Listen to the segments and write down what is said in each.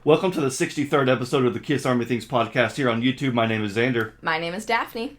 Welcome to the 63rd episode of the Kiss Army Things podcast here on YouTube. My name is Xander. My name is Daphne.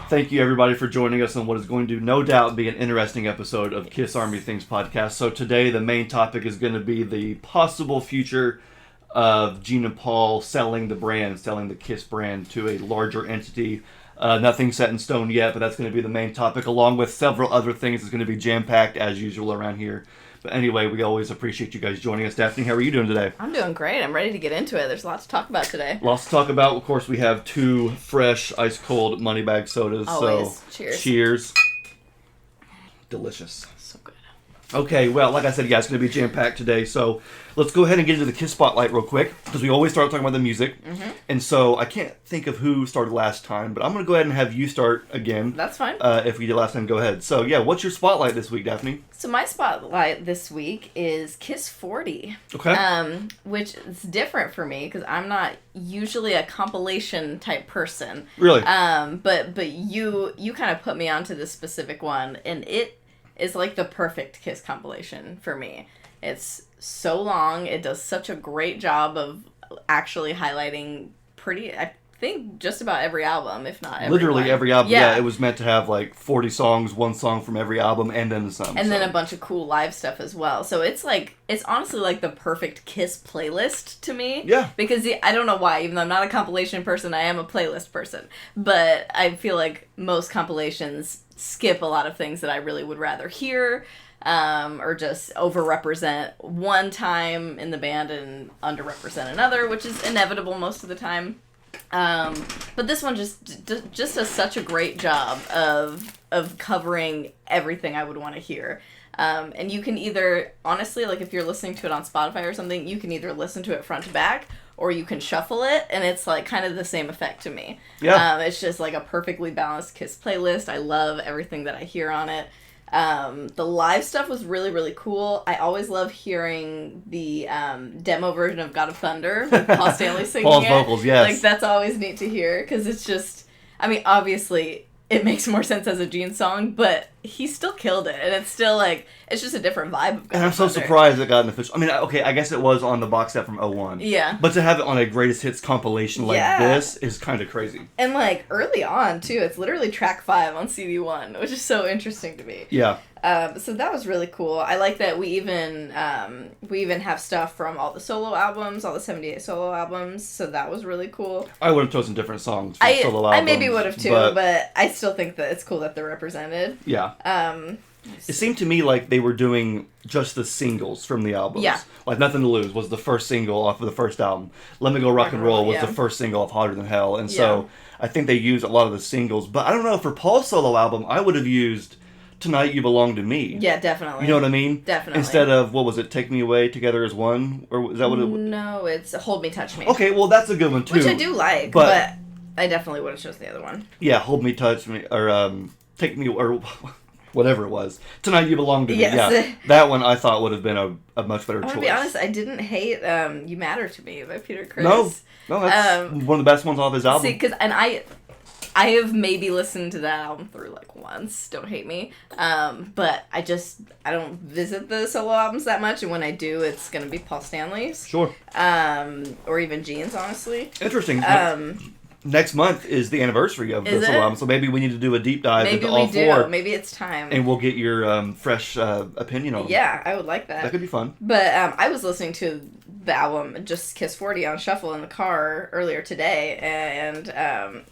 Thank you, everybody, for joining us on what is going to, no doubt, be an interesting episode of Kiss Army Things podcast. So today, the main topic is going to be the possible future of Gene and Paul selling the Kiss brand to a larger entity. Nothing set in stone yet, but that's going to be the main topic, along with several other things. It's going to be jam-packed, as usual, around here. But anyway, we always appreciate you guys joining us. Daphne, how are you doing today? I'm doing great. I'm ready to get into it. There's lots to talk about today. Lots to talk about. Of course, we have two fresh, ice-cold Moneybag sodas. Always. So, Cheers. Cheers. Delicious. So good. Okay, well, like I said, yeah, it's going to be jam-packed today, so let's go ahead and get into the Kiss Spotlight real quick, because we always start talking about the music, and so I can't think of who started last time, but I'm going to go ahead and have you start again. That's fine. If we did last time, go ahead. So, yeah, what's your Spotlight this week, Daphne? So my Spotlight this week is Kiss 40. Okay. Which is different for me, because I'm not usually a compilation type person. Really? But you kind of put me onto this specific one, and it is like the perfect Kiss compilation for me. It's so long. It does such a great job of actually highlighting I think just about every album, if not every Literally one. every album. Yeah. Yeah, it was meant to have like 40 songs, one song from every album, and then some. And then a bunch of cool live stuff as well. So it's honestly like the perfect Kiss playlist to me. Yeah. Because I don't know why, even though I'm not a compilation person, I am a playlist person. But I feel like most compilations skip a lot of things that I really would rather hear, or just overrepresent one time in the band and underrepresent another, which is inevitable most of the time. But this one just does such a great job of covering everything I would want to hear. And you can either, honestly, like if you're listening to it on Spotify or something, you can either listen to it front to back, or you can shuffle it, and it's like kind of the same effect to me. Yeah. It's just like a perfectly balanced Kiss playlist. I love everything that I hear on it. The live stuff was really, really cool. I always love hearing the demo version of God of Thunder with Paul Stanley singing Paul's it. vocals, yes. Like, that's always neat to hear, because it's just, I mean, obviously, it makes more sense as a Gene song, but he still killed it, and it's still, like, it's just a different vibe of God And I'm of so Thunder. surprised it got an official... I mean, okay, I guess it was on the box set from 01. Yeah. But to have it on a greatest hits compilation like this is kind of crazy. And, like, early on, too, it's literally track 5 on CD 1, which is so interesting to me. Yeah. So that was really cool. I like that we even have stuff from all the solo albums, all the 78 solo albums, so that was really cool. I would have chosen different songs for solo albums. I maybe would have too, but I still think that it's cool that they're represented. Yeah. It seemed to me like they were doing just the singles from the albums. Yeah. Like Nothing to Lose was the first single off of the first album. Let Me Go Rock and Roll was yeah. the first single off Hotter Than Hell. And so I think they used a lot of the singles. But I don't know, for Paul's solo album, I would have used Tonight You Belong to Me. Yeah, definitely. You know what I mean? Definitely. Instead of, what was it, Take Me Away, Together as One? Or is that what it was? No, it's Hold Me, Touch Me. Okay, well, that's a good one, too. Which I do like, but I definitely would have chosen the other one. Yeah, Hold Me, Touch Me, or Take Me, or whatever it was. Tonight You Belong to Me. Yes. Yeah, that one I thought would have been a much better choice. To be honest, I didn't hate You Matter to Me by Peter Criss. No, that's one of the best ones off his album. See, because I have maybe listened to that album through like once. Don't hate me. But I don't visit the solo albums that much, and when I do, it's gonna be Paul Stanley's. Sure. Or even Gene's, honestly. Interesting. Next month is the anniversary of the solo album, so maybe we need to do a deep dive into all four. Maybe it's time. And we'll get your fresh opinion on them. Yeah, I would like that. That could be fun. But I was listening to the album, just Kiss 40 on shuffle in the car earlier today, and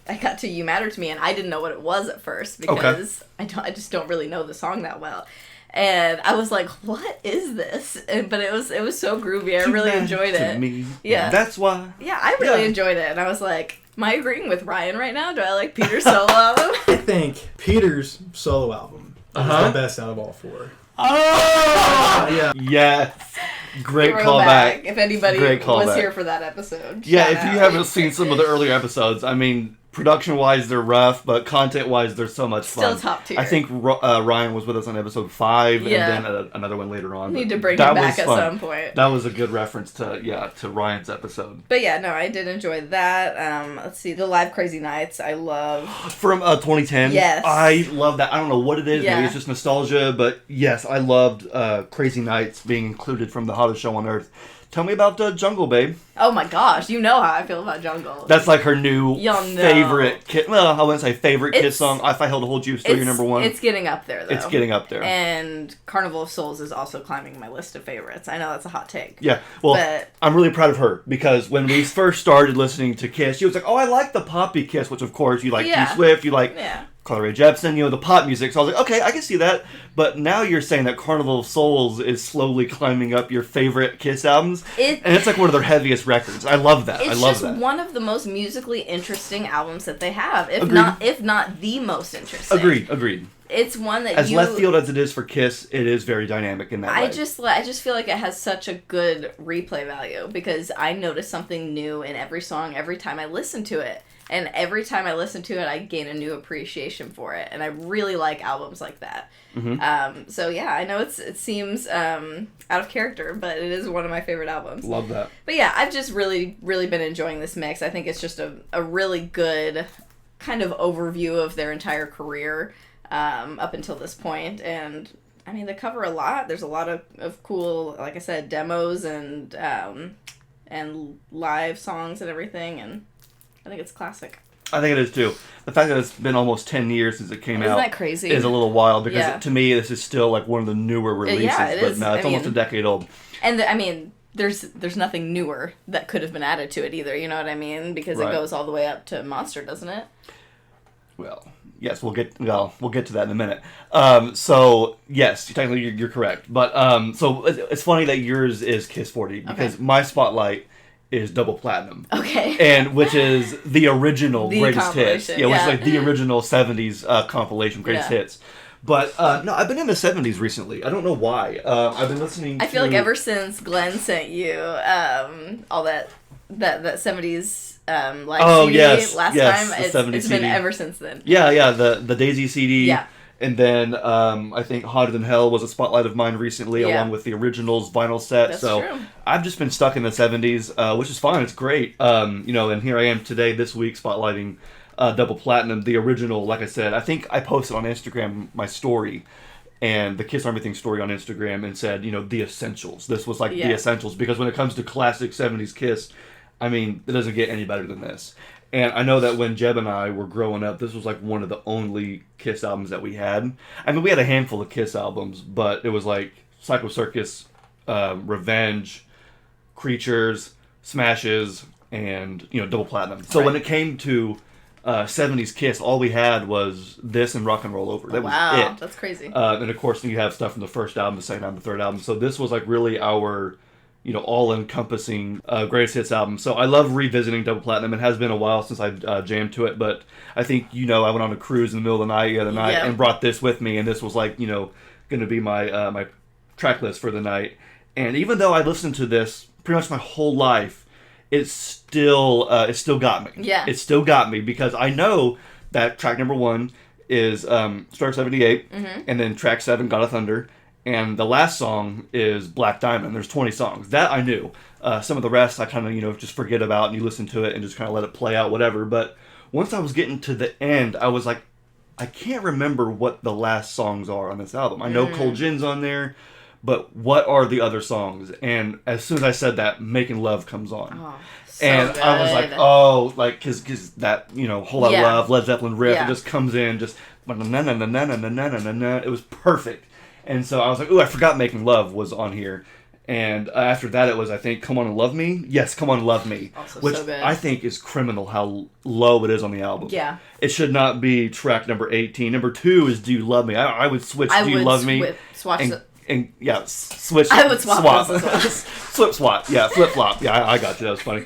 I got to You Matter to Me, and I didn't know what it was at first, because I just don't really know the song that well. And I was like, what is this? But it was so groovy. I really enjoyed it. Me. Yeah. That's why. Yeah, I really enjoyed it. And I was like, am I agreeing with Ryan right now? Do I like Peter's solo album? I think Peter's solo album is the best out of all four. Oh! Yeah. Yes. Great Throwback, callback. if anybody Great was callback. here for that episode. Yeah, shout if you out. haven't seen some of the earlier episodes, I mean, production-wise, they're rough, but content-wise, they're so much fun. Still top tier. I think Ryan was with us on episode 5, Yeah. and then another one later on. Need to bring him back at some point. That was a good reference to Ryan's episode. But yeah, no, I did enjoy that. Let's see, the Live Crazy Nights, I love. From 2010? Yes. I love that. I don't know what it is. Yeah. Maybe it's just nostalgia, but yes, I loved Crazy Nights being included from the hottest show on earth. Tell me about Jungle, babe. Oh my gosh, you know how I feel about Jungle. That's like her new favorite Kiss. Well, I wouldn't say favorite Kiss song. If I Held a Hold You, still your number one. It's getting up there, though. It's getting up there. And Carnival of Souls is also climbing my list of favorites. I know that's a hot take. Yeah, well, I'm really proud of her because when we first started listening to Kiss, she was like, "Oh, I like the poppy Kiss," which of course you like T-Swift, you like Carly Rae Jepsen, the pop music. So I was like, okay, I can see that. But now you're saying that Carnival of Souls is slowly climbing up your favorite Kiss albums, and it's like one of their heaviest records. I love that. It's just one of the most musically interesting albums that they have, if not the most interesting. Agreed. It's one that as left field as it is for Kiss, it is very dynamic in that way. I just feel like it has such a good replay value because I notice something new in every song every time I listen to it. And every time I listen to it, I gain a new appreciation for it. And I really like albums like that. Mm-hmm. So yeah, I know it seems out of character, but it is one of my favorite albums. Love that. But yeah, I've just really, really been enjoying this mix. I think it's just a really good kind of overview of their entire career up until this point. And I mean, they cover a lot. There's a lot of cool, like I said, demos and live songs and everything. And I think it's classic. I think it is too. The fact that it's been almost 10 years since it came out. Isn't that crazy? Is a little wild because to me this is still like one of the newer releases. Yeah, it is. No, it's almost a decade old. And there's nothing newer that could have been added to it either. You know what I mean? Because it goes all the way up to Monster, doesn't it? Well, yes, we'll get to that in a minute. So yes, technically you're correct. But so it's funny that yours is Kiss 40 because my spotlight is double platinum. Okay. And which is the original greatest hits. Yeah, which is like the original 70s compilation greatest hits. But no, I've been in the 70s recently. I don't know why. I've been listening I feel like ever since Glenn sent you all that 70s CD last time, it's been ever since then. Yeah, the Daisy CD. Yeah. And then I think Hotter Than Hell was a spotlight of mine recently, along with the originals vinyl set. That's so true. I've just been stuck in the 70s, which is fine. It's great. And here I am today, this week, spotlighting Double Platinum, the original. Like I said, I think I posted on Instagram my story and the Kiss Army Thing story on Instagram and said, the essentials. This was like the essentials because when it comes to classic 70s Kiss, I mean, it doesn't get any better than this. And I know that when Jeb and I were growing up, this was like one of the only Kiss albums that we had. I mean, we had a handful of Kiss albums, but it was like Psycho Circus, Revenge, Creatures, Smashes, and, Double Platinum. So when it came to 70s Kiss, all we had was this and Rock and Roll Over. That was it. That's crazy. And of course, you have stuff from the first album, the second album, the third album. So this was like really our all-encompassing greatest hits album. So I love revisiting Double Platinum. It has been a while since I've jammed to it, but I think, I went on a cruise in the middle of the night the other night and brought this with me, and this was like, going to be my my track list for the night. And even though I listened to this pretty much my whole life, it still got me. Yeah. It still got me because I know that track number 1 is Star 78, and then track 7, God of Thunder, and the last song is Black Diamond. There's 20 songs. That I knew. Some of the rest I kind of, just forget about, and you listen to it and just kind of let it play out, whatever. But once I was getting to the end, I was like, I can't remember what the last songs are on this album. I know Cold Gin's on there, but what are the other songs? And as soon as I said that, Making Love comes on. Oh, so and good. I was like, because that, Whole Lot of Love, Led Zeppelin riff, it just comes in, just, it was perfect. And so I was like, ooh, I forgot Making Love was on here. And after that, it was, I think, Come On and Love Me. Yes, Come On and Love Me. Also which so good. I think is criminal how low it is on the album. Yeah. It should not be track number 18. Number 2 is Do You Love Me. I would switch Do You Love Me. Switch. I would swap. Flip swap. Yeah, flip flop. Yeah, I got you. That was funny.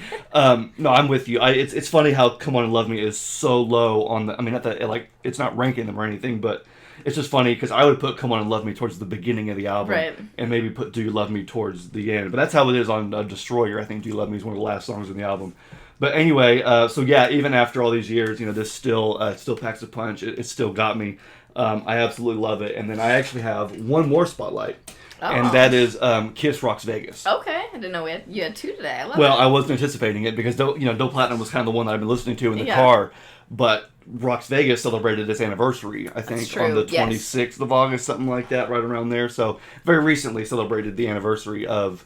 No, I'm with you. It's funny how Come On and Love Me is so low on the. I mean, not that it's not ranking them or anything, but it's just funny because I would put Come On and Love Me towards the beginning of the album, and maybe put Do You Love Me towards the end. But that's how it is on Destroyer. I think Do You Love Me is one of the last songs in the album. But anyway, so yeah, even after all these years, this still packs a punch. It still got me. I absolutely love it. And then I actually have one more spotlight, and that is Kiss Rocks Vegas. Okay, I didn't know you had two today. I love it. Well, I wasn't anticipating it because Do Platinum was kind of the one that I've been listening to in the car, but Rocks Vegas celebrated its anniversary, I think, on the 26th of August, something like that, right around there. So very recently celebrated the anniversary of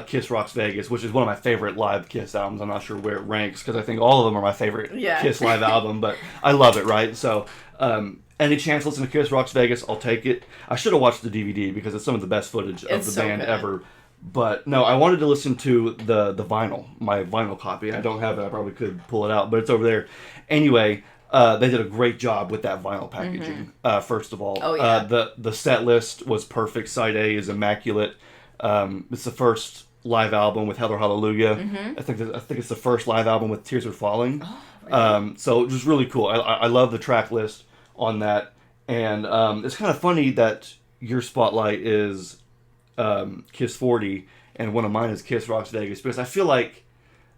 Kiss Rocks Vegas, which is one of my favorite live Kiss albums. I'm not sure where it ranks because I think all of them are my favorite Kiss live album, but I love it, right? So any chance to listen to Kiss Rocks Vegas, I'll take it. I should have watched the DVD because it's some of the best footage of the band ever. But no, I wanted to listen to the vinyl, my vinyl copy. I don't have it. I probably could pull it out, but it's over there. Anyway, they did a great job with that vinyl packaging, first of all. The set list was perfect. Side A is immaculate. It's the first live album with Hallelujah Hallelujah. I think it's the first live album with Tears Are Falling. Oh, really? So it was really cool. I love the track list on that, and it's kind of funny that your spotlight is Kiss 40 and one of mine is Kiss Rocks Vegas, because I feel like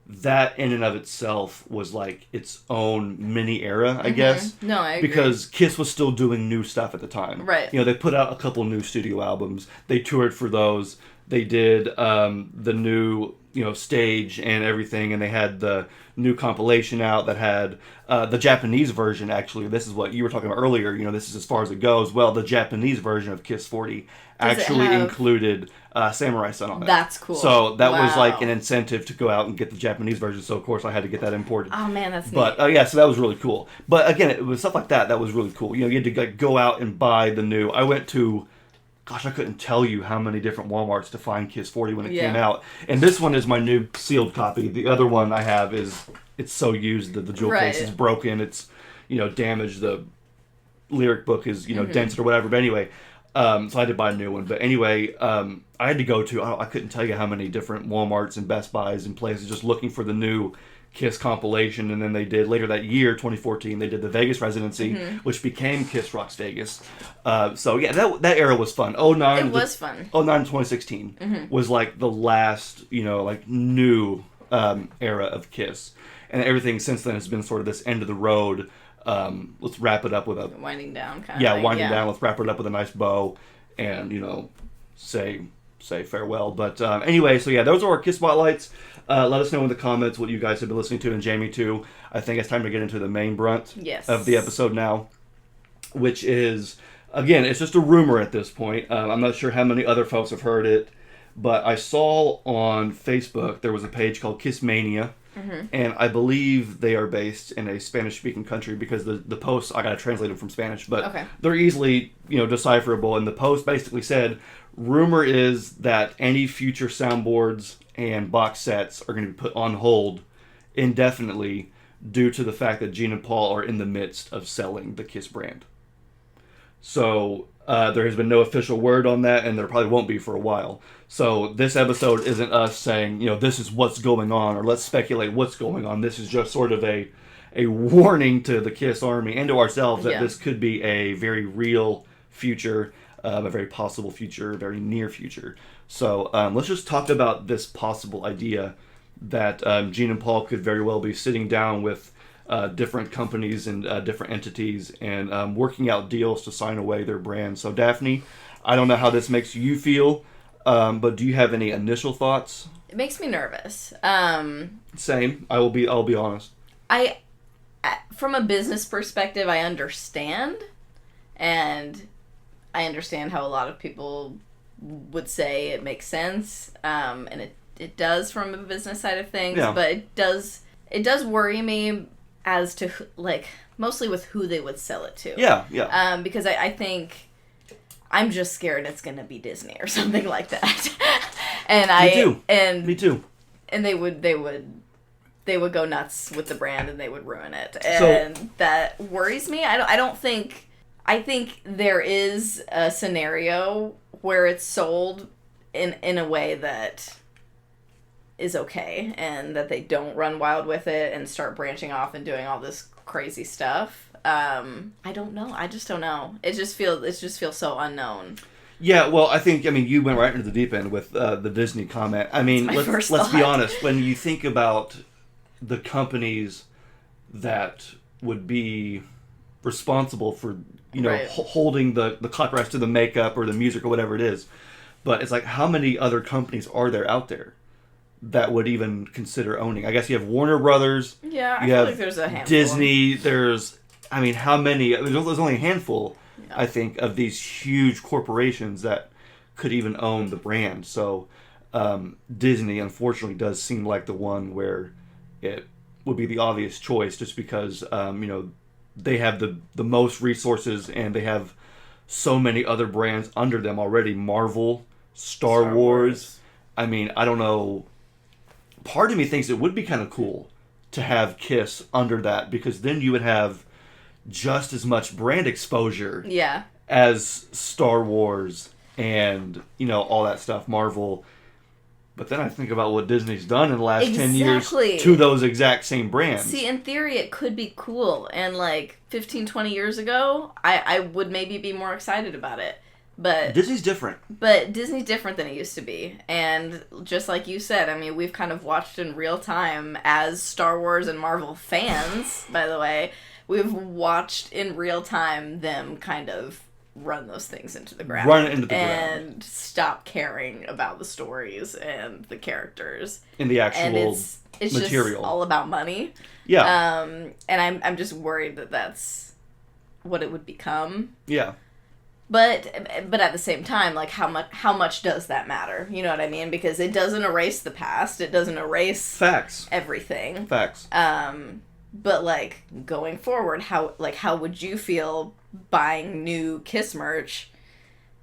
that in and of itself was like its own mini era, I guess. No, I agree. Because Kiss was still doing new stuff at the time. Right. They put out a couple new studio albums. They toured for those. They did the new, stage and everything, and they had the new compilation out that had the Japanese version, actually. This is what you were talking about earlier. This is as far as it goes. Well, the Japanese version of Kiss 40 actually included Samurai Sun on it. That's cool. So that was like an incentive to go out and get the Japanese version. So of course I had to get that imported. Oh man, that's neat. But yeah, so that was really cool. But again, it was stuff like that was really cool. You had to go out and buy the new. I went to, I couldn't tell you how many different Walmarts to find Kiss 40 when it came out. And this one is my new sealed copy. The other one I have it's so used that the jewel case is broken. It's damaged. The lyric book is dented or whatever. But anyway. So I had to buy a new one. But anyway, I had to go to, I couldn't tell you how many different Walmarts and Best Buys and places just looking for the new Kiss compilation. And then they did, later that year, 2014, they did the Vegas residency, which became Kiss Rocks Vegas. So yeah, that era was fun. 09 it was fun. 09 to 2016 was like the last, new era of Kiss. And everything since then has been sort of this end of the road. Let's wrap it up with a winding down kind of thing. Winding down. Let's wrap it up with a nice bow, and say farewell. But anyway, so yeah, those are our Kiss spotlights. Let us know in the comments what you guys have been listening to, and Jamie too. I think it's time to get into the main brunt of the episode now, which is, again, it's just a rumor at this point. I'm not sure how many other folks have heard it, but I saw on Facebook there was a page called Kiss Mania. And I believe they are based in a Spanish-speaking country, because the posts, I got to translate them from Spanish, but they're easily, decipherable. And the post basically said, rumor is that any future soundboards and box sets are going to be put on hold indefinitely due to the fact that Gene and Paul are in the midst of selling the Kiss brand. So there has been no official word on that, and there probably won't be for a while. So this episode isn't us saying, this is what's going on, or let's speculate what's going on. This is just sort of a warning to the Kiss Army and to ourselves that this could be a very real future, a very possible future, a very near future. So let's just talk about this possible idea that Gene and Paul could very well be sitting down with different companies and different entities and working out deals to sign away their brand. So Daphne, I don't know how this makes you feel, but do you have any initial thoughts? It makes me nervous. Same. I'll be honest. I from a business perspective, I understand, and I understand how a lot of people would say it makes sense, and it does from a business side of things. Yeah. But it does worry me as to mostly with who they would sell it to. Yeah. Because I think I'm just scared it's going to be Disney or something like that. And Me too. And they would go nuts with the brand, and they would ruin it. And that worries me. I think there is a scenario where it's sold in a way that is okay, and that they don't run wild with it and start branching off and doing all this crazy stuff. I don't know. I just don't know. It just feels so unknown. Yeah, well, I think, you went right into the deep end with the Disney comment. Let's be honest. When you think about the companies that would be responsible for, Right. holding the copyrights to the makeup or the music or whatever it is. But it's like, how many other companies are there out there that would even consider owning? I guess you have Warner Brothers. Yeah, I you feel have like there's a handful. Disney. There's, I mean, how many? There's only a handful, Yeah. I think, of these huge corporations that could even own the brand. So Disney, unfortunately, does seem like the one where it would be the obvious choice, just because they have the most resources, and they have so many other brands under them already. Marvel, Star Wars. I mean, I don't know. Part of me thinks it would be kind of cool to have Kiss under that, because then you would have just as much brand exposure Yeah. as Star Wars and, all that stuff, Marvel. But then I think about what Disney's done in the last 10 years to those exact same brands. See, in theory, it could be cool. And, 15, 20 years ago, I would maybe be more excited about it. But Disney's different. But Disney's different than it used to be. And just like you said, I mean, we've kind of watched in real time as Star Wars and Marvel fans, by the way. We've watched in real time them kind of run those things into the ground. Run it into the and ground. stop caring about the stories and the characters. In the actual and it's material. just all about money. Yeah. And I'm just worried that that's what it would become. Yeah. But at the same time, how much does that matter? You know what I mean? Because it doesn't erase the past. It doesn't erase Facts. everything. Facts. But going forward, how would you feel buying new Kiss merch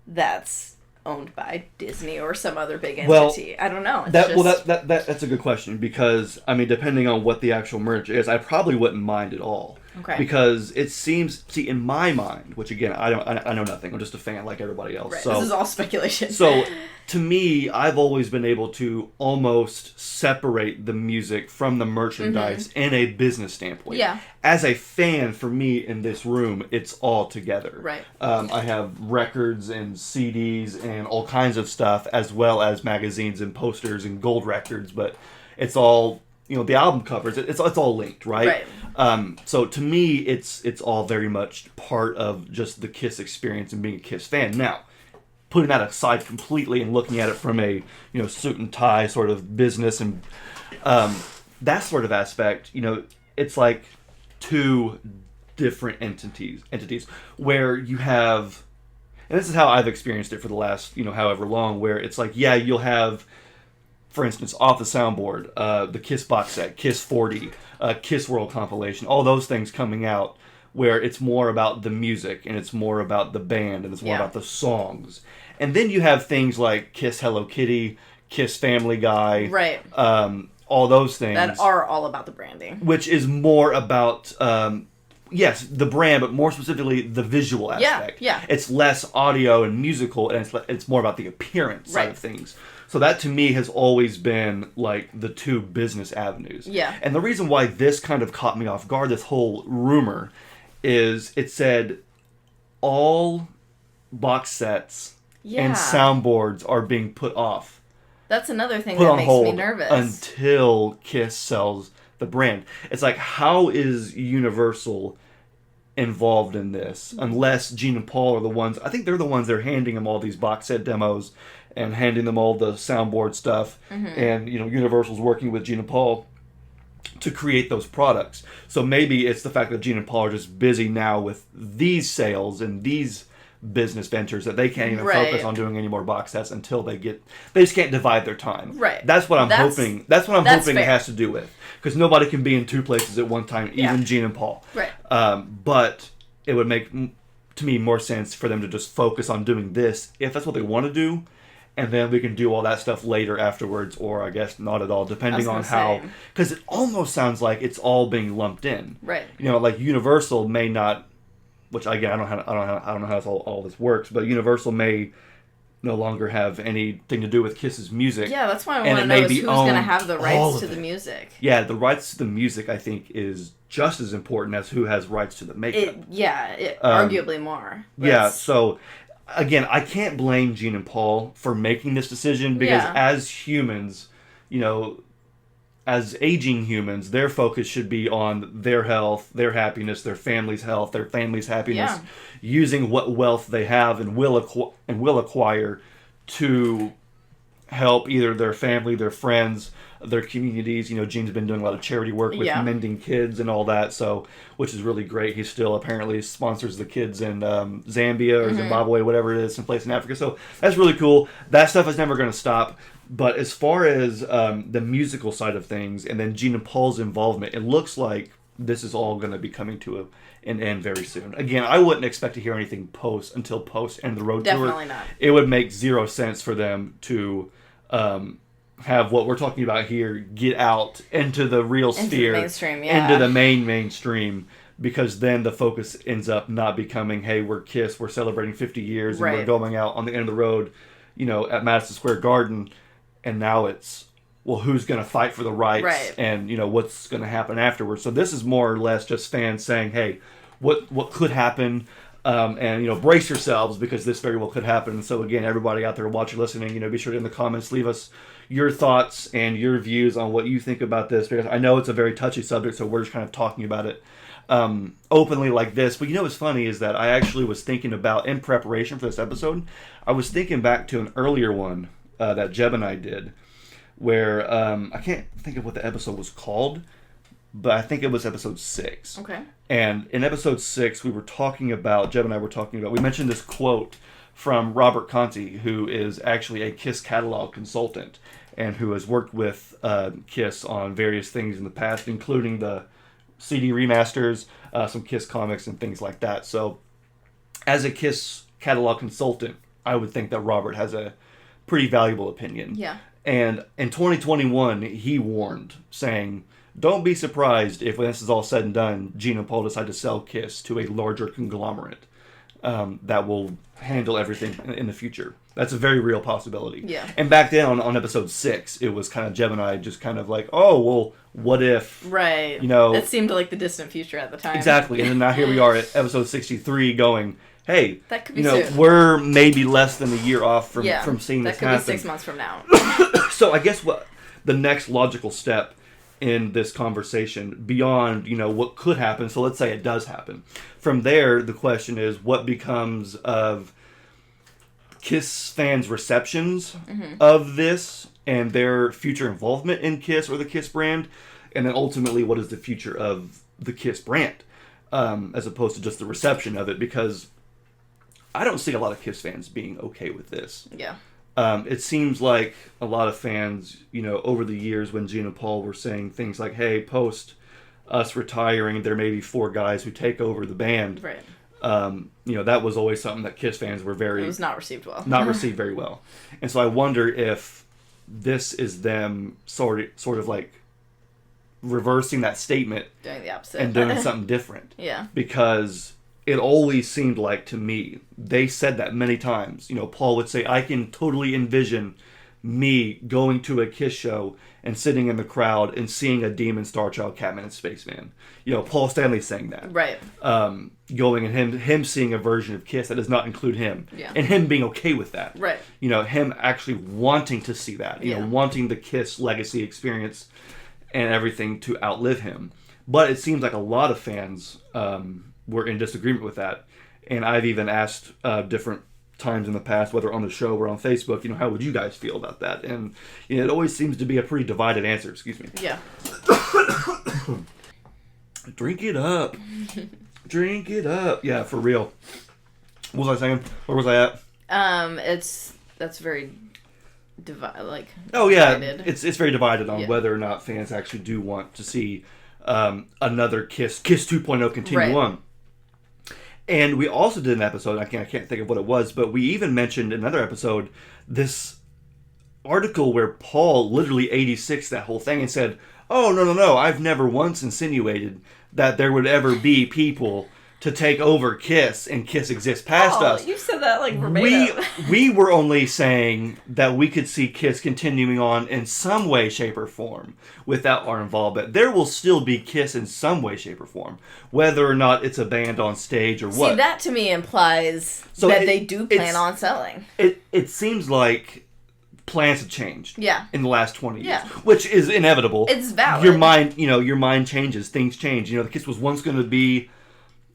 that's owned by Disney or some other big entity? I don't know. That's a good question, because I mean, depending on what the actual merch is, I probably wouldn't mind at all. Okay. Because it seems, in my mind, which again, I know nothing. I'm just a fan like everybody else. Right. So, this is all speculation. So, to me, I've always been able to almost separate the music from the merchandise in a business standpoint. Yeah. As a fan, for me in this room, it's all together. Right. I have records and CDs and all kinds of stuff, as well as magazines and posters and gold records, but it's all, the album covers, it's all linked, right? Right. So to me, it's all very much part of just the Kiss experience and being a Kiss fan. Now, putting that aside completely and looking at it from a suit and tie sort of business and that sort of aspect, it's like two different entities where you have, and this is how I've experienced it for the last however long, where it's like, yeah, you'll have, for instance, off the soundboard, the Kiss box set, Kiss 40, Kiss World compilation, all those things coming out where it's more about the music and it's more about the band and it's more about the songs. And then you have things like Kiss Hello Kitty, Kiss Family Guy, Right. All those things. That are all about the branding. Which is more about, yes, the brand, but more specifically the visual aspect. Yeah. It's less audio and musical, and it's more about the appearance side of things. So that to me has always been like the two business avenues. Yeah. And the reason why this kind of caught me off guard, this whole rumor, is it said all box sets and soundboards are being put off. That's another thing Put that on makes hold me nervous. until Kiss sells the brand. It's like, how is Universal involved in this? Unless Gene and Paul are the ones, I think they're the ones that are handing them all these box set demos and handing them all the soundboard stuff. And, Universal's working with Gene and Paul to create those products. So maybe it's the fact that Gene and Paul are just busy now with these sales and these business ventures that they can't even focus on doing any more box sets until they just can't divide their time. Right. That's what I'm hoping. That's what I'm hoping fair. it has to do with. Because nobody can be in two places at one time, even Gene and Paul. Right. But it would make, to me, more sense for them to just focus on doing this, if that's what they want to do, and then we can do all that stuff later afterwards, or I guess not at all, depending on how. Because it almost sounds like it's all being lumped in. Right. Like Universal may not, which again I don't know how all this works, but Universal may no longer have anything to do with Kiss's music. Yeah, that's why I want to know is who's going to have the rights to the music. Yeah, the rights to the music, I think, is just as important as who has rights to the makeup. Arguably more. Yeah, so again, I can't blame Gene and Paul for making this decision, because as humans, as aging humans, their focus should be on their health, their happiness, their family's health, their family's happiness, using what wealth they have and will acquire to help either their family, their friends, their communities. You know, Gene's been doing a lot of charity work with mending kids and all that, so which is really great. He still apparently sponsors the kids in Zambia or Zimbabwe, whatever it is, someplace in Africa. So that's really cool. That stuff is never going to stop. But as far as the musical side of things, and then Gene and Paul's involvement, it looks like this is all going to be coming to an end very soon. Again, I wouldn't expect to hear anything until post end the road tour. Definitely not. It would make zero sense for them to have what we're talking about here get out into the real sphere, the mainstream, into the mainstream. Because then the focus ends up not becoming, hey, we're KISS, we're celebrating 50 years, and we're going out on the end of the road, you know, at Madison Square Garden. And now it's, well, who's going to fight for the rights and, you know, what's going to happen afterwards. So this is more or less just fans saying, hey, what could happen? And, you know, brace yourselves because this very well could happen. So, again, everybody out there watching, listening, you know, be sure to in the comments leave us your thoughts and your views on what you think about this. Because I know it's a very touchy subject, so we're just kind of talking about it openly like this. But, you know, what's funny is that I actually was thinking about, in preparation for this episode, I was thinking back to an earlier one that Jeb and I did, where I can't think of what the episode was called, but I think it was episode 6. Okay. And in episode 6, Jeb and I were talking about, we mentioned this quote from Robert Conti, who is actually a KISS catalog consultant and who has worked with KISS on various things in the past, including the CD remasters, some KISS comics and things like that. So as a KISS catalog consultant, I would think that Robert has a pretty valuable opinion. Yeah. And in 2021, he warned, saying, don't be surprised if when this is all said and done, Gene and Paul decide to sell KISS to a larger conglomerate that will handle everything in the future. That's a very real possibility. Yeah. And back then on episode 6, it was kind of Jeb and I just kind of like, oh, well, what if... Right. You know... It seemed like the distant future at the time. Exactly. And then now here we are at episode 63 going... Hey, that could be soon. We're maybe less than a year off from seeing this happen. That could be 6 months from now. So I guess what the next logical step in this conversation, beyond, you know, what could happen, so let's say it does happen. From there, the question is, what becomes of KISS fans' receptions of this and their future involvement in KISS or the KISS brand? And then ultimately, what is the future of the KISS brand? As opposed to just the reception of it, because I don't see a lot of KISS fans being okay with this. Yeah. It seems like a lot of fans, you know, over the years when Gene and Paul were saying things like, hey, post us retiring, there may be 4 guys who take over the band. Right. You know, that was always something that KISS fans were It was not received well. Not received very well. And so I wonder if this is them sort of like reversing that statement. Doing the opposite. And doing something different. Yeah. Because it always seemed like, to me, they said that many times. You know, Paul would say, I can totally envision me going to a KISS show and sitting in the crowd and seeing a Demon, Starchild, Catman, and Spaceman. You know, Paul Stanley saying that. Right. Going and him seeing a version of KISS that does not include him. Yeah. And him being okay with that. Right. You know, him actually wanting to see that. You know, wanting the KISS legacy experience and everything to outlive him. But it seems like a lot of fans were in disagreement with that. And I've even asked different times in the past, whether on the show or on Facebook, you know, how would you guys feel about that? And you know, it always seems to be a pretty divided answer. Excuse me. Yeah. Drink it up. Drink it up. Yeah, for real. What was I saying? Where was I at? That's very divided. Oh yeah, it's very divided on whether or not fans actually do want to see another KISS 2.0 continue on. And we also did an episode, I can't think of what it was, but we even mentioned in another episode this article where Paul literally 86'd that whole thing and said, oh, no, I've never once insinuated that there would ever be people to take over KISS and KISS exists past us. You said that like verbatim. We were only saying that we could see KISS continuing on in some way, shape, or form without our involvement. There will still be KISS in some way, shape, or form, whether or not it's a band on stage or what. See, that to me implies that they do plan on selling. It seems like plans have changed. Yeah. In the last 20 years, Yeah. which is inevitable. It's valid. Your mind changes. Things change. The Kiss was once going to be.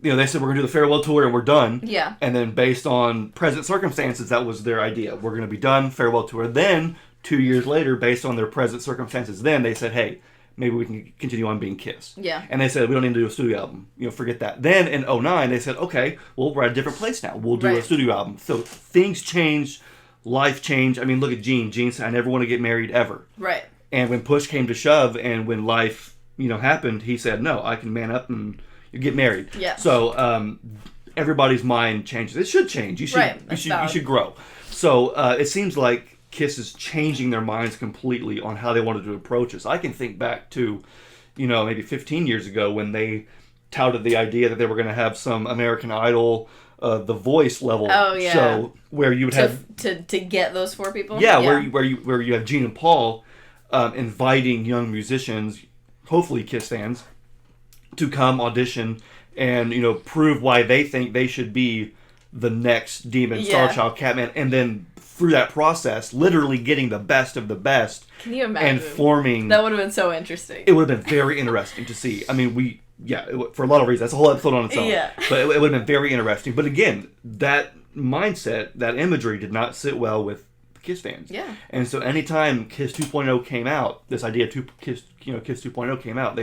They said we're going to do the farewell tour and we're done. Yeah. And then based on present circumstances, that was their idea. We're going to be done, farewell tour. Then, 2 years later, based on their present circumstances, then they said, hey, maybe we can continue on being Kiss. Yeah. And they said, we don't need to do a studio album. Forget that. Then in 2009, they said, okay, well, we're at a different place now. We'll do a studio album. So things changed, life changed. I mean, look at Gene. Gene said, I never want to get married ever. Right. And when push came to shove and when life, happened, he said, no, I can man up and get married. Yeah. So everybody's mind changes. It should change. You should grow. So it seems like Kiss is changing their minds completely on how they wanted to approach this. I can think back to, maybe 15 years ago when they touted the idea that they were going to have some American Idol, The Voice level show where you would have to get those 4 people. Yeah, where you have Gene and Paul inviting young musicians, hopefully Kiss fans, to come audition and prove why they think they should be the next Demon, Starchild, Catman, and then through that process, literally getting the best of the best. Can you imagine? And forming. That would have been so interesting. It would have been very interesting to see. I mean, for a lot of reasons. That's a whole episode on its own. Yeah. But it would have been very interesting. But again, that mindset, that imagery did not sit well with Kiss fans. Yeah. And so anytime Kiss 2.0 came out, this idea of Kiss 2.0 came out,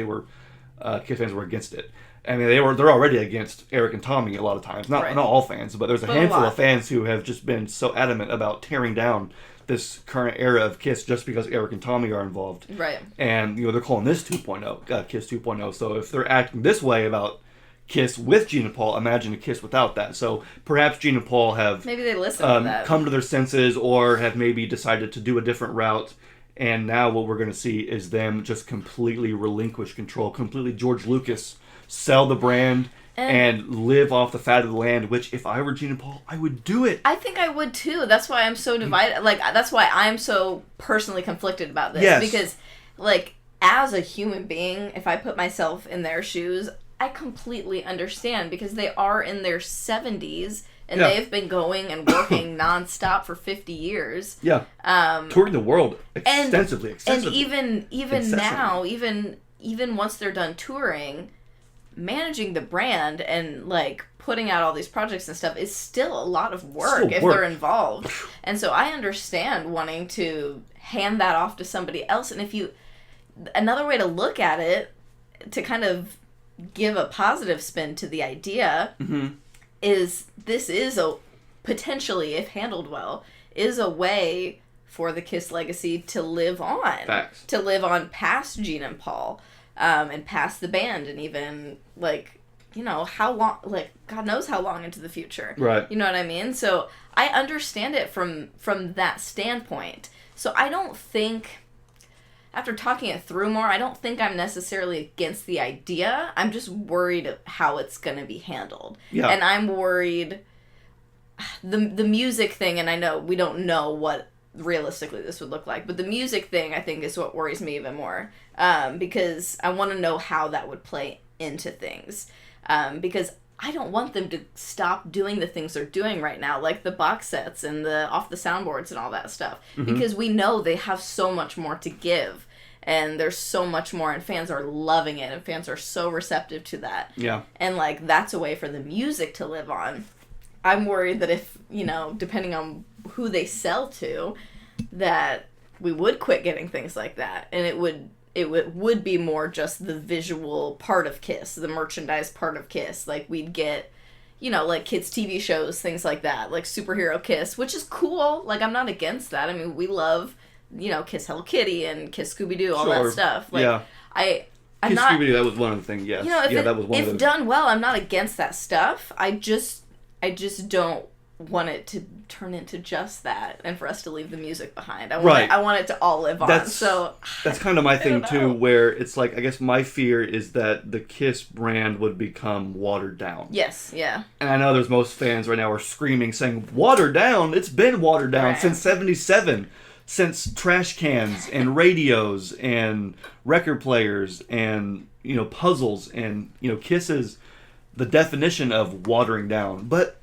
Kiss fans were against it. I mean, they're already against Eric and Tommy a lot of times. Not all fans, but there's a handful of fans who have just been so adamant about tearing down this current era of Kiss just because Eric and Tommy are involved. Right. And they're calling this 2.0, Kiss 2.0. So if they're acting this way about Kiss with Gene and Paul, imagine a Kiss without that. So perhaps Gene and Paul have maybe they listen to that. Come to their senses or have maybe decided to do a different route. And now what we're going to see is them just completely relinquish control, completely George Lucas sell the brand and live off the fat of the land, which if I were Gene and Paul, I would do it. I think I would too. That's why I'm so divided. Like, that's why I'm so personally conflicted about this. Yes. Because, like, as a human being, if I put myself in their shoes, I completely understand because they are in their 70s and they've been going and working nonstop for 50 years. Yeah. Touring the world extensively. And even now, even once they're done touring, managing the brand and like putting out all these projects and stuff is still a lot of work if they're involved. And so I understand wanting to hand that off to somebody else. And another way to look at it, to kind of give a positive spin to the idea, is this is potentially, if handled well, is a way for the Kiss legacy to live on. Facts. To live on past Gene and Paul. And past the band, and even, like, how long, like, God knows how long into the future. Right. You know what I mean? So, I understand it from that standpoint. So, I don't think, after talking it through more, I don't think I'm necessarily against the idea. I'm just worried how it's going to be handled. Yeah. And I'm worried, the music thing, and I know we don't know what realistically this would look like, but the music thing I think is what worries me even more, because I want to know how that would play into things, because I don't want them to stop doing the things they're doing right now, like the box sets and the off the soundboards and all that stuff, because we know they have so much more to give and there's so much more and fans are loving it and fans are so receptive to that. Yeah. And like that's a way for the music to live on. I'm worried that if, depending on who they sell to, that we would quit getting things like that, and it would be more just the visual part of Kiss, the merchandise part of Kiss. Like we'd get, like kids' TV shows, things like that, like Superhero Kiss, which is cool. Like I'm not against that. I mean, we love, Kiss Hello Kitty and Kiss Scooby Doo, all that stuff. Like I'm Kiss not. Scooby Doo, that was one of the things. Yes. That was one of them. If done well, I'm not against that stuff. I just don't want it to turn into just that and for us to leave the music behind. I want it to all live on. So that's kind of my thing too, where it's like, I guess my fear is that the Kiss brand would become watered down. Yes, yeah. And I know there's most fans right now are screaming saying, watered down? It's been watered down since 77. Since trash cans and radios and record players and, puzzles and, Kiss is the definition of watering down. But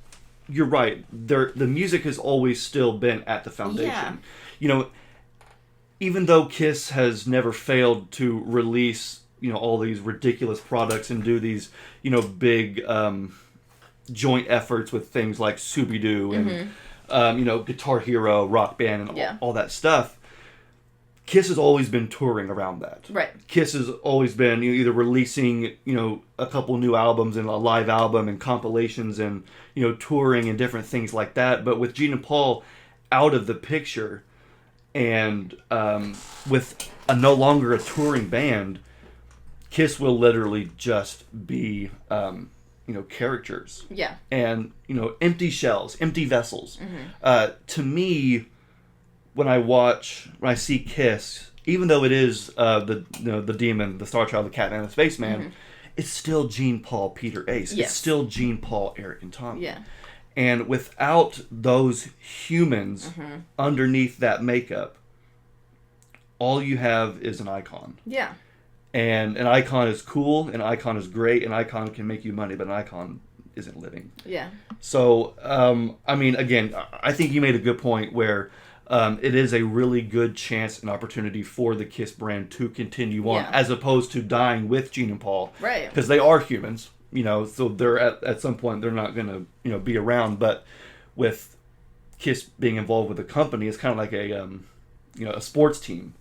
you're right. The music has always still been at the foundation. Yeah. You know, even though Kiss has never failed to release, all these ridiculous products and do these, big joint efforts with things like Scooby-Doo and, Guitar Hero, Rock Band, and all that stuff, Kiss has always been touring around that. Right. Kiss has always been either releasing, a couple new albums and a live album and compilations and, touring and different things like that. But with Gene and Paul out of the picture and with no longer a touring band, Kiss will literally just be, characters. Yeah. And, empty shells, empty vessels. To me, when I see Kiss, even though it is the demon, the Star Child, the Catman, the Spaceman, it's still Gene, Paul, Peter, Ace. Yes. It's still Gene, Paul, Eric, and Tommy. Yeah. And without those humans underneath that makeup, all you have is an icon. Yeah. And an icon is cool, an icon is great, an icon can make you money, but an icon isn't living. Yeah. So, again, I think you made a good point where it is a really good chance and opportunity for the Kiss brand to continue on, as opposed to dying with Gene and Paul. Right. Because they are humans, so they're at some point they're not going to, be around. But with Kiss being involved with the company, it's kind of like a sports team.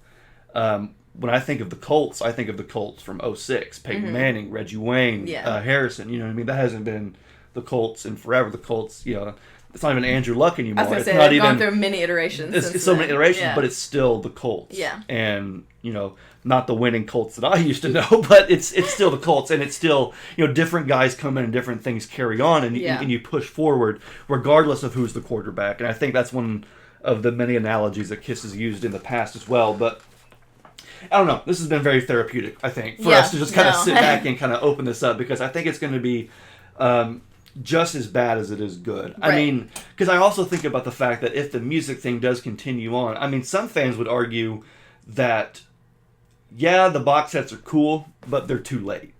When I think of the Colts, I think of the Colts from 2006. Peyton Manning, Reggie Wayne, Harrison. You know what I mean? That hasn't been the Colts in forever. The Colts, it's not even Andrew Luck anymore. I was going to say, not they've even, gone through many iterations. It's so many iterations, but it's still the Colts. Yeah. And, not the winning Colts that I used to know, but it's still the Colts, and it's still, different guys come in and different things carry on, and you push forward regardless of who's the quarterback. And I think that's one of the many analogies that Kiss has used in the past as well. But I don't know. This has been very therapeutic, I think, for us to just kind of sit back and kind of open this up, because I think it's going to be just as bad as it is good. Right. I mean, because I also think about the fact that if the music thing does continue on, I mean, some fans would argue that, the box sets are cool, but they're too late.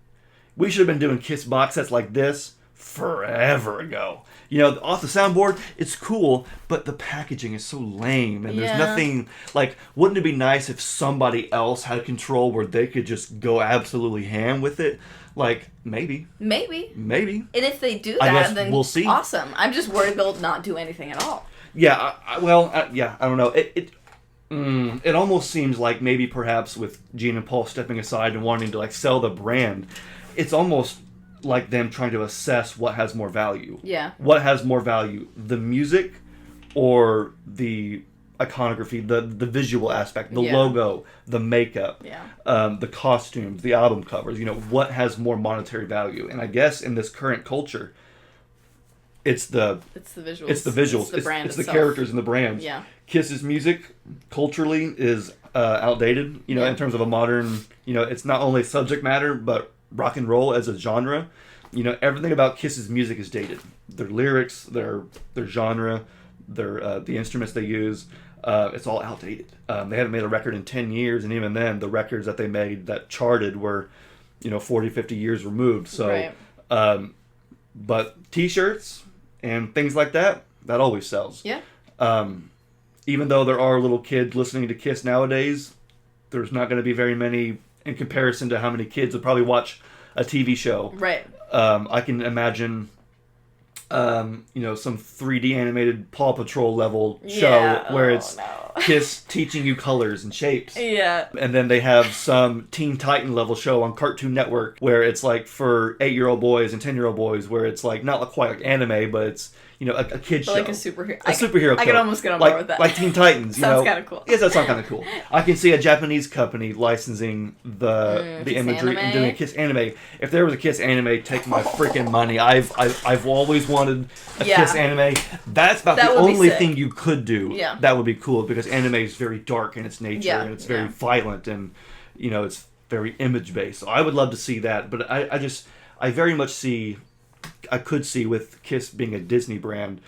We should have been doing Kiss box sets like this forever ago. Off the soundboard, it's cool, but the packaging is so lame, and there's nothing, like, wouldn't it be nice if somebody else had control where they could just go absolutely ham with it? Like, maybe. Maybe. And if they do I that, guess then we'll see. Awesome. I'm just worried they'll not do anything at all. Yeah, I don't know. It almost seems like maybe perhaps with Gene and Paul stepping aside and wanting to, like, sell the brand, it's almost like them trying to assess what has more value. Yeah. What has more value, the music or the iconography, the visual aspect, the logo, the makeup, the costumes, the album covers, what has more monetary value? And I guess in this current culture, it's the visuals. It's the brand. It's the characters and the brands. Yeah. Kiss's music culturally is outdated, in terms of a modern, it's not only subject matter, but rock and roll as a genre. Everything about Kiss's music is dated. Their lyrics, their genre, the instruments they use, it's all outdated. They haven't made a record in 10 years, and even then, the records that they made that charted were, 40, 50 years removed. So, right. But T-shirts and things like that always sells. Yeah. Even though there are little kids listening to Kiss nowadays, there's not going to be very many in comparison to how many kids would probably watch a TV show. Right. I can imagine, some 3D animated Paw Patrol level show where it's Kiss teaching you colors and shapes. Yeah. And then they have some Teen Titan level show on Cartoon Network where it's like for 8-year-old boys and 10-year-old boys, where it's like not quite like anime, but it's a kid show. Like a superhero. Superhero. I could almost get on board with that. Like Teen Titans. Sounds kind of cool. Yes, that sounds kind of cool. I can see a Japanese company licensing the imagery anime. and doing a Kiss anime. If there was a Kiss anime, take my freaking money. I've always wanted a Kiss anime. That's about the only thing you could do. Yeah. That would be cool, because anime is very dark in its nature and it's very violent and it's very image based. So I would love to see that, but I very much see. I could see with Kiss being a Disney brand,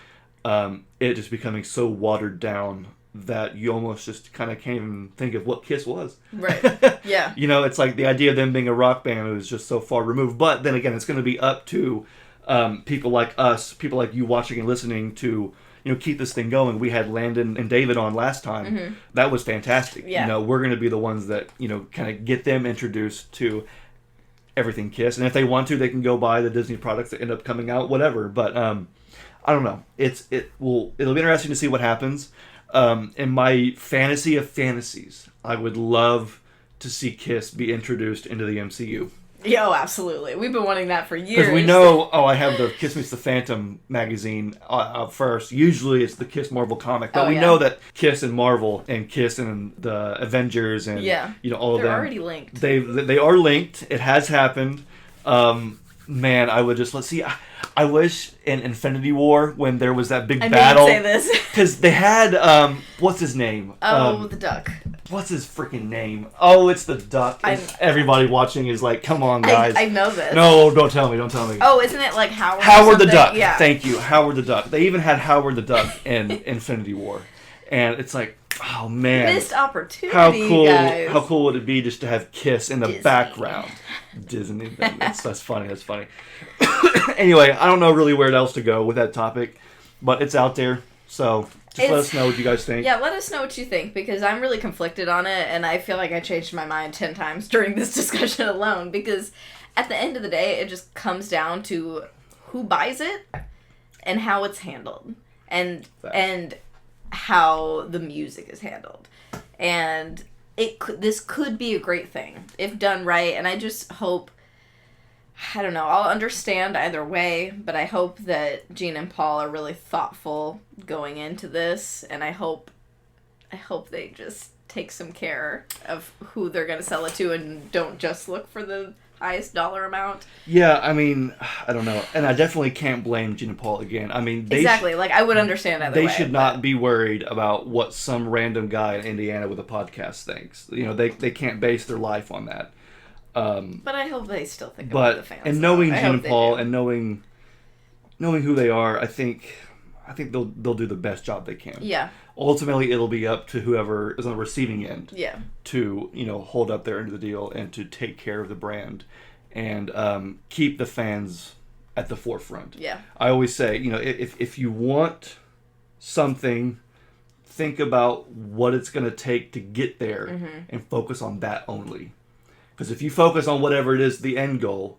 it just becoming so watered down that you almost just kind of can't even think of what Kiss was. Right. Yeah. It's like the idea of them being a rock band was just so far removed. But then again, it's going to be up to people like us, people like you watching and listening to, keep this thing going. We had Landon and David on last time. Mm-hmm. That was fantastic. Yeah. We're going to be the ones that, kind of get them introduced to everything Kiss. And if they want to, they can go buy the Disney products that end up coming out, whatever. But I don't know. It'll be interesting to see what happens. In my fantasy of fantasies, I would love to see Kiss be introduced into the MCU. Yo, absolutely. We've been wanting that for years. Because we know, I have the Kiss Meets the Phantom magazine first. Usually it's the Kiss Marvel comic. But we know that Kiss and Marvel and Kiss and the Avengers and all of them. They're already linked. They are linked. It has happened. Man, I would just, let's see. I wish in Infinity War, when there was that big battle. I didn't say this. Because they had, what's his name? The Duck. What's his freaking name? Oh, it's the Duck. Everybody watching is like, come on, guys. I know this. No, don't tell me. Oh, isn't it like Howard? Howard the Duck. Yeah. Thank you, Howard the Duck. They even had Howard the Duck in Infinity War, and it's like, oh man, missed opportunity. How cool! Guys. How cool would it be just to have Kiss in the Disney. background? Disney. That's funny. That's funny. Anyway, I don't know really where else to go with that topic, but it's out there. So just let us know what you guys think. Yeah, let us know what you think, because I'm really conflicted on it, and I feel like I changed my mind 10 times during this discussion alone, because at the end of the day, it just comes down to who buys it and how it's handled, and how the music is handled. And this could be a great thing if done right, and I just hope, I don't know, I'll understand either way, but I hope that Gene and Paul are really thoughtful going into this, and I hope they just take some care of who they're going to sell it to and don't just look for the highest dollar amount. Yeah, I mean, I don't know. And I definitely can't blame Gene and Paul again. I mean, exactly. I would understand either way. They should not be worried about what some random guy in Indiana with a podcast thinks. They can't base their life on that. But I hope they still think about the fans. And knowing Gene and Paul and knowing who they are, I think they'll do the best job they can. Yeah. Ultimately, it'll be up to whoever is on the receiving end. Yeah. To hold up their end of the deal and to take care of the brand, and keep the fans at the forefront. Yeah. I always say, if you want something, think about what it's going to take to get there, and focus on that only. Because if you focus on whatever it is, the end goal,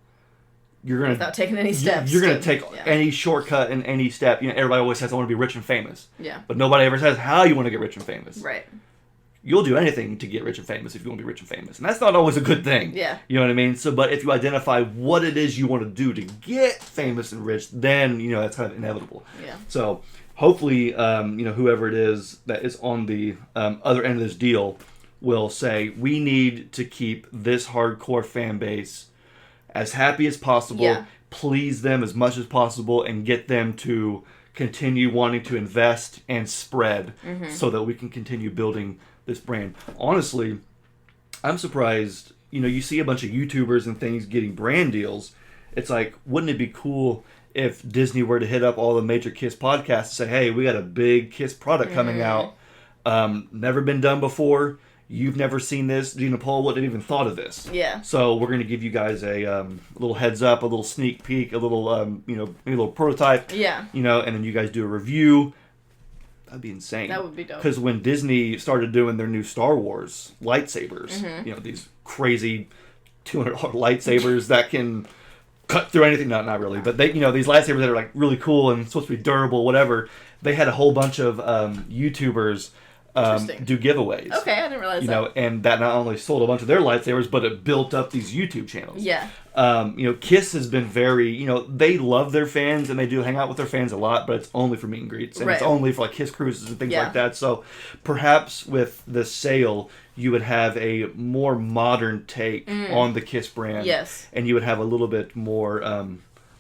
you're going to... Without taking any steps. You're going to take any shortcut in any step. Everybody always says, I want to be rich and famous. Yeah. But nobody ever says how you want to get rich and famous. Right. You'll do anything to get rich and famous if you want to be rich and famous. And that's not always a good thing. Yeah. You know what I mean? So, but if you identify what it is you want to do to get famous and rich, then, that's kind of inevitable. Yeah. So, hopefully, whoever it is that is on the other end of this deal will say, we need to keep this hardcore fan base as happy as possible, please them as much as possible, and get them to continue wanting to invest and spread so that we can continue building this brand. Honestly, I'm surprised, you see a bunch of YouTubers and things getting brand deals. It's like, wouldn't it be cool if Disney were to hit up all the major Kiss podcasts and say, hey, we got a big Kiss product coming out, never been done before. You've never seen this. Gene and Paul wouldn't have even thought of this. Yeah. So we're going to give you guys a little heads up, a little sneak peek, a little, maybe a little prototype. Yeah. And then you guys do a review. That'd be insane. That would be dope. Because when Disney started doing their new Star Wars lightsabers, these crazy $200 lightsabers that can cut through anything. Not really, but they, these lightsabers that are like really cool and supposed to be durable, whatever. They had a whole bunch of YouTubers do giveaways. Okay, I didn't realize that. And that not only sold a bunch of their lightsabers, but it built up these YouTube channels. Yeah. Kiss has been very, they love their fans and they do hang out with their fans a lot, but it's only for meet and greets. And it's only for like Kiss cruises and things like that. So perhaps with the sale, you would have a more modern take on the Kiss brand. Yes. And you would have a little bit more,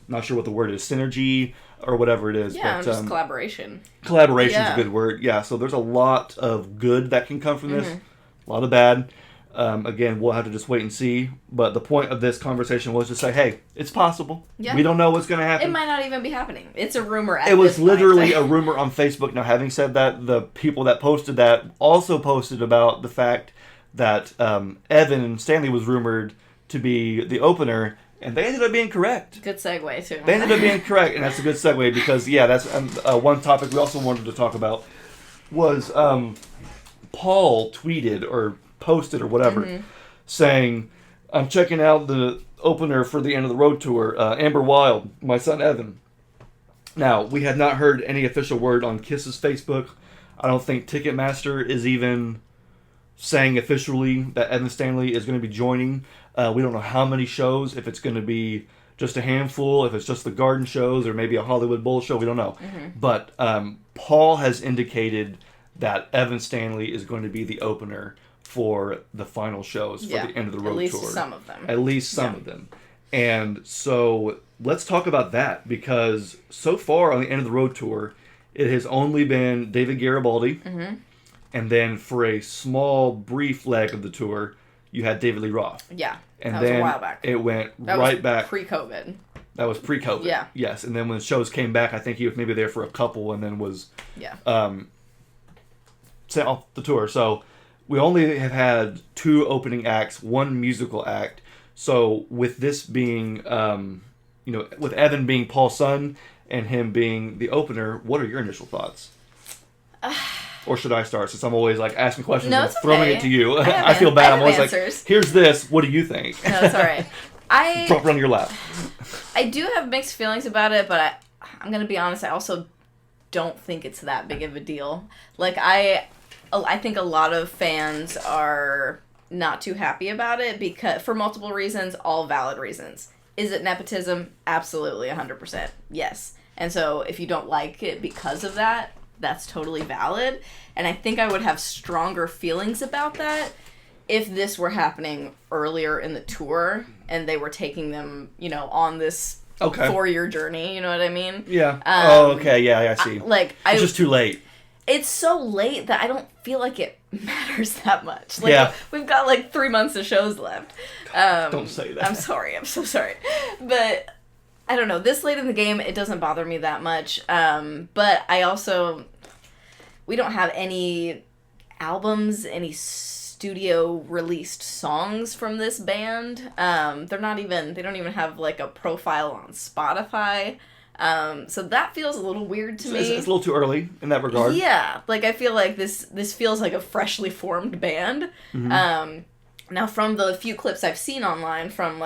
not sure what the word is, synergy or whatever it is. Yeah, but, just collaboration. Collaboration is a good word. Yeah, so there's a lot of good that can come from this. A lot of bad. Again, we'll have to just wait and see. But the point of this conversation was to say, hey, it's possible. Yeah. We don't know what's going to happen. It might not even be happening. It's a rumor It was literally a rumor on Facebook. Now, having said that, the people that posted that also posted about the fact that Evan and Stanley was rumored to be the opener, And they ended up being correct. Good segue, too. They ended up being correct, and that's a good segue because, yeah, that's one topic we also wanted to talk about was Paul tweeted or posted or whatever saying, I'm checking out the opener for the End of the Road tour, Amber Wild, my son Evan. Now, we had not heard any official word on Kiss's Facebook. I don't think Ticketmaster is even saying officially that Evan Stanley is going to be joining. We don't know how many shows, if it's going to be just a handful, if it's just the garden shows, or maybe a Hollywood Bowl show, we don't know. But Paul has indicated that Evan Stanley is going to be the opener for the final shows for the End of the Road tour. At least some of them. At least some of them. And so let's talk about that, because so far on the End of the Road tour, it has only been David Garibaldi, and then for a small, brief leg of the tour, you had David Lee Roth. Yeah, and that then was a while back. It went that right was back. Pre-COVID. That was pre-COVID. Yeah. Yes, and then when the shows came back, I think he was maybe there for a couple, and then was sent off the tour. So we only have had 2 opening acts, 1 musical act. So with this being, with Evan being Paul's son and him being the opener, what are your initial thoughts? Or should I start, since I'm always like asking questions and throwing it to you? I feel bad. I'm always answers. Like, here's this. What do you think? No, it's all right. Drop it on your lap. I do have mixed feelings about it, but I'm going to be honest, I also don't think it's that big of a deal. Like, I think a lot of fans are not too happy about it because for multiple reasons, all valid reasons. Is it nepotism? Absolutely, 100%. Yes. And so if you don't like it because of that, that's totally valid. And I think I would have stronger feelings about that if this were happening earlier in the tour and they were taking them, on this 4-year journey. You know what I mean? Yeah. Okay. Yeah, I see. It's just too late. It's so late that I don't feel like it matters that much. Like, we've got 3 months of shows left. Don't say that. I'm sorry. I'm so sorry. But I don't know. This late in the game, it doesn't bother me that much. But I also, we don't have any albums, any studio released songs from this band. They don't even have a profile on Spotify. So that feels a little weird to me. It's a little too early in that regard. Yeah. I feel like this feels like a freshly formed band. Now, from the few clips I've seen online from,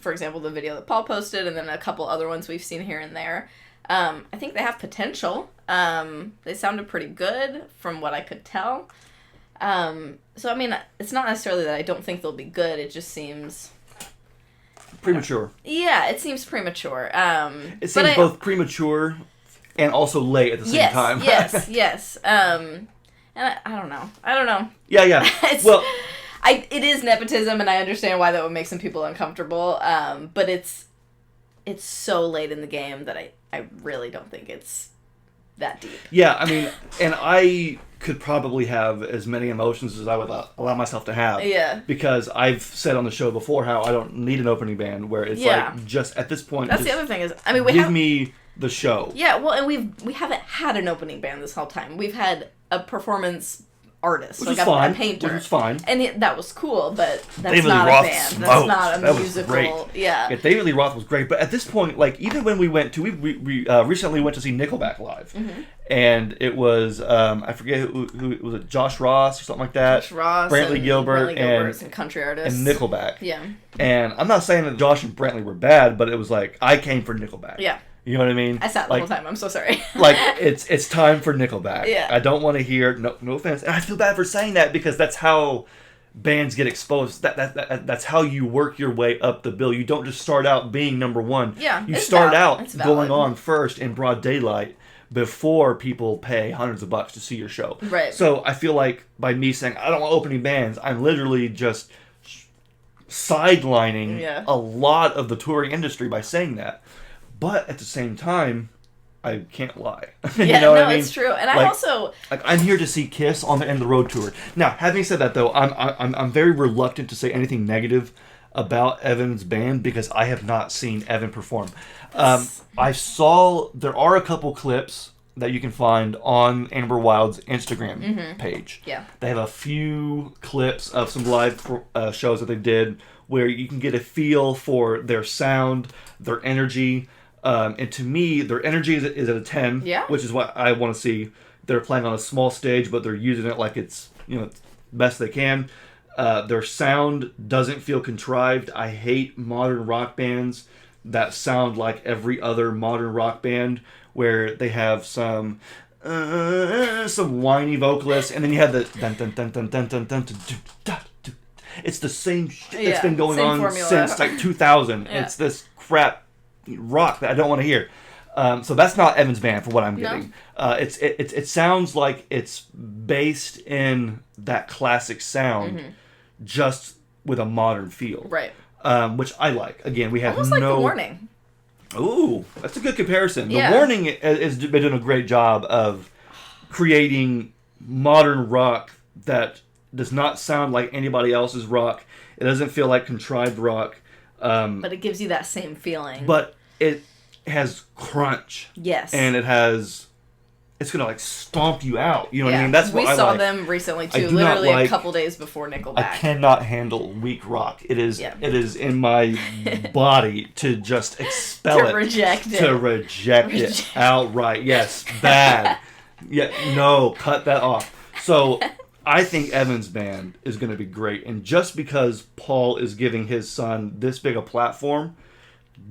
for example, the video that Paul posted and then a couple other ones we've seen here and there, I think they have potential. They sounded pretty good from what I could tell. So, I mean, it's not necessarily that I don't think they'll be good. It just seems premature. Yeah, it seems premature. It seems both premature and also late at the same time. Yes. And I don't know. Yeah. It is nepotism, and I understand why that would make some people uncomfortable. But it's so late in the game that I really don't think it's that deep. Yeah, I mean, and I could probably have as many emotions as I would allow myself to have. Yeah. Because I've said on the show before how I don't need an opening band, where it's just at this point. That's the other thing is, give me the show. Yeah, well, and we haven't had an opening band this whole time. We've had a performance artist, which was fine. A painter. Which was fine. And that was cool, but that's David not Lee Roth a band. smoked. That's not a that musical. Was great. Yeah, David Lee Roth was great, but at this point, even when we went to, we recently went to see Nickelback live, and it was I forget who was it, Josh Ross or something like that. Josh Ross, Brantley Gilbert, and country artists, and Nickelback. Yeah, and I'm not saying that Josh and Brantley were bad, but it was I came for Nickelback. Yeah. You know what I mean? I sat the whole time. I'm so sorry. It's time for Nickelback. Yeah. I don't want to hear no offense, and I feel bad for saying that because that's how bands get exposed. That's how you work your way up the bill. You don't just start out being number one. Yeah. You start out going on first in broad daylight before people pay hundreds of bucks to see your show. Right. So I feel like by me saying I don't want opening bands, I'm literally just sidelining a lot of the touring industry by saying that. But at the same time, I can't lie. Yeah, you know what I mean? It's true. And I also I'm here to see Kiss on the End of the Road tour. Now, having said that, though, I'm very reluctant to say anything negative about Evan's band because I have not seen Evan perform. I saw there are a couple clips that you can find on Amber Wild's Instagram page. Yeah. They have a few clips of some live shows that they did where you can get a feel for their sound, their energy. And to me, their energy is at a 10, which is what I want to see. They're playing on a small stage, but they're using it like it's, best they can. Their sound doesn't feel contrived. I hate modern rock bands that sound like every other modern rock band, where they have some whiny vocalists, and then you have the dun dun dun dun dun dun dun dun dun. It's the same shit that's been going on since like 2000. It's this crap rock that I don't want to hear. So that's not Evan's band for what I'm getting. It sounds like it's based in that classic sound, just with a modern feel. Right. Which I like. Again, we have almost like The Warning. Ooh, that's a good comparison. The Warning has been doing a great job of creating modern rock that does not sound like anybody else's rock. It doesn't feel like contrived rock. But it gives you that same feeling. But it has crunch. Yes. And it's going to like stomp you out. You know what I mean? That's what we saw them recently too, literally a couple days before Nickelback. I cannot handle weak rock. It is in my body to just expel to reject it. To reject it outright. Yes, bad. No, cut that off. So I think Evan's band is going to be great. And just because Paul is giving his son this big a platform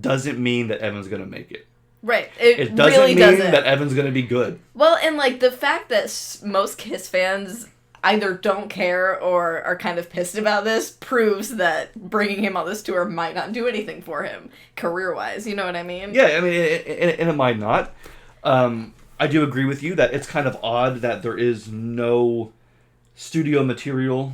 doesn't mean that Evan's going to make it. Right. It doesn't really mean that Evan's going to be good. Well, and like the fact that most Kiss fans either don't care or are kind of pissed about this proves that bringing him on this tour might not do anything for him career-wise. You know what I mean? Yeah, I mean, and it might not. I do agree with you that it's kind of odd that there is no studio material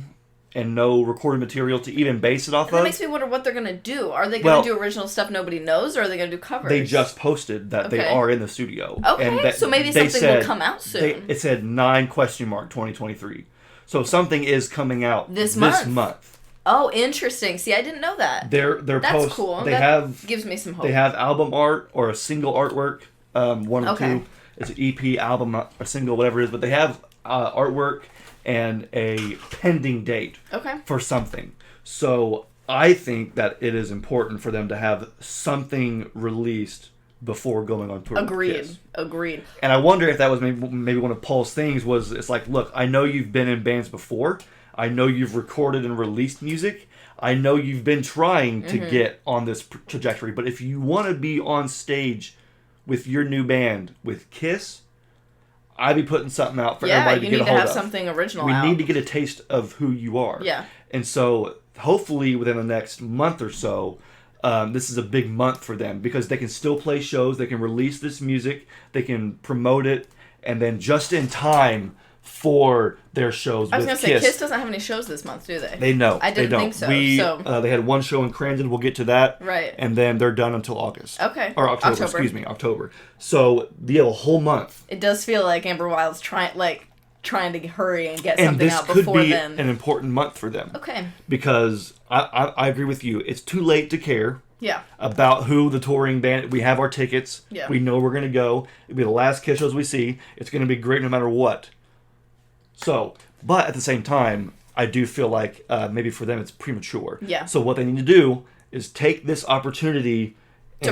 and no recorded material to even base it off of. That makes me wonder what they're going to do. Are they going to do original stuff nobody knows, or are they going to do covers? They just posted that they are in the studio. Okay, and so maybe something will come out soon. It said 9?2023. So something is coming out this month. Oh, interesting. See, I didn't know that. That's cool. That gives me some hope. They have album art or a single artwork, one or two. It's an EP, album, a single, whatever it is. But they have artwork and a pending date for something. So I think that it is important for them to have something released before going on tour. Agreed. And I wonder if that was maybe one of Paul's things was, it's like, look, I know you've been in bands before. I know you've recorded and released music. I know you've been trying to get on this trajectory. But if you want to be on stage with your new band, with Kiss, I'd be putting something out for everybody to get a hold of. Yeah, you need to have something original We need to get a taste of who you are. Yeah. And so, hopefully, within the next month or so, this is a big month for them because they can still play shows, they can release this music, they can promote it, and then just in time for their shows with Kiss. I was going to say, Kiss doesn't have any shows this month, do they? They know. I didn't think so. They had one show in Crandon. We'll get to that. Right. And then they're done until August. Okay. Or October. Excuse me, October. So they have a whole month. It does feel like Amber Wild's trying to hurry and get something out before then. And this could be an important month for them. Okay. Because I agree with you. It's too late to care. Yeah. About who the touring band. We have our tickets. Yeah. We know we're going to go. It'll be the last Kiss shows we see. It's going to be great no matter what. So, but at the same time, I do feel like maybe for them it's premature. Yeah. So what they need to do is take this opportunity to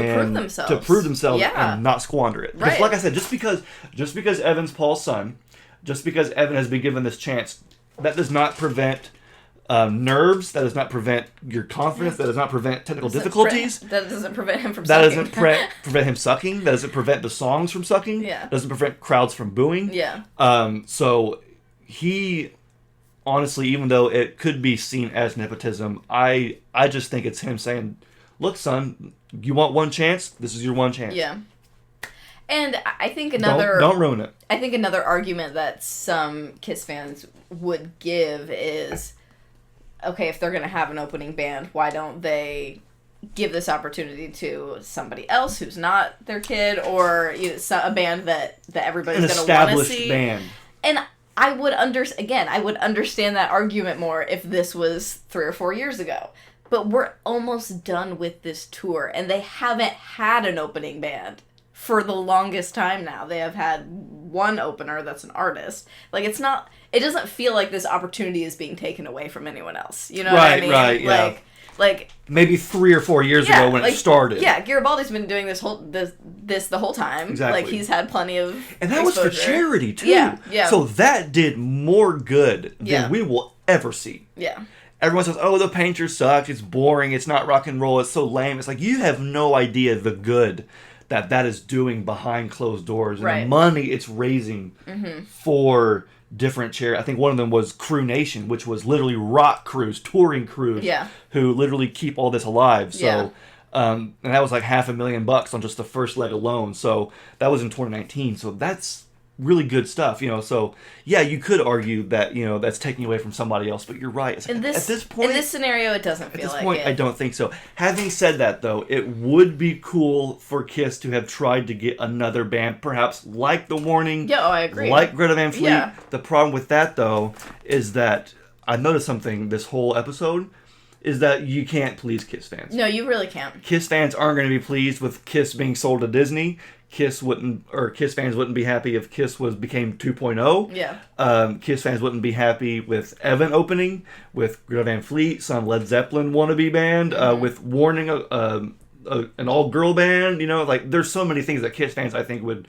prove themselves and not squander it. Because like I said, just because Evan's Paul's son, just because Evan has been given this chance, that does not prevent nerves. That does not prevent your confidence. That does not prevent technical difficulties. That doesn't prevent him from sucking. That doesn't prevent him sucking. That doesn't prevent the songs from sucking. Yeah. That doesn't prevent crowds from booing. Yeah. So he, honestly, even though it could be seen as nepotism, I just think it's him saying, look, son, you want one chance? This is your one chance. Yeah. And I think another... Don't ruin it. I think another argument that some Kiss fans would give is, okay, if they're going to have an opening band, why don't they give this opportunity to somebody else who's not their kid, or a band that everybody's going to want to see? An established band. And I would understand that argument more if this was 3 or 4 years ago. But we're almost done with this tour, and they haven't had an opening band for the longest time now. They have had one opener that's an artist. Like, it doesn't feel like this opportunity is being taken away from anyone else. You know what I mean? Right, yeah. Like maybe 3 or 4 years ago when it started. Yeah, Garibaldi's been doing this the whole time. Exactly. Like, he's had plenty of And that exposure. was for charity, too. Yeah. So that did more good than we will ever see. Yeah. Everyone says, oh, the Painter sucks, it's boring, it's not rock and roll, it's so lame. It's like, you have no idea the good that is doing behind closed doors. And the money it's raising for different charities. I think one of them was Crew Nation, which was literally rock crews, touring crews, who literally keep all this alive. So, and that was like $500,000 on just the first leg alone. So that was in 2019. So that's really good stuff, So yeah, you could argue that that's taking away from somebody else, but you're right. It's like, at this point, in this scenario, it doesn't feel like it. At this point, I don't think so. Having said that, though, it would be cool for Kiss to have tried to get another band, perhaps like The Warning. Yeah, I agree. Like Greta Van Fleet. Yeah. The problem with that, though, is that I noticed something this whole episode. Is that you can't please Kiss fans. No, you really can't. Kiss fans aren't going to be pleased with Kiss being sold to Disney. Kiss fans wouldn't be happy if Kiss became 2.0. Yeah. Kiss fans wouldn't be happy with Evan opening, with Greta Van Fleet, some Led Zeppelin wannabe band, with Warning, an all-girl band. Like, there's so many things that Kiss fans, I think, would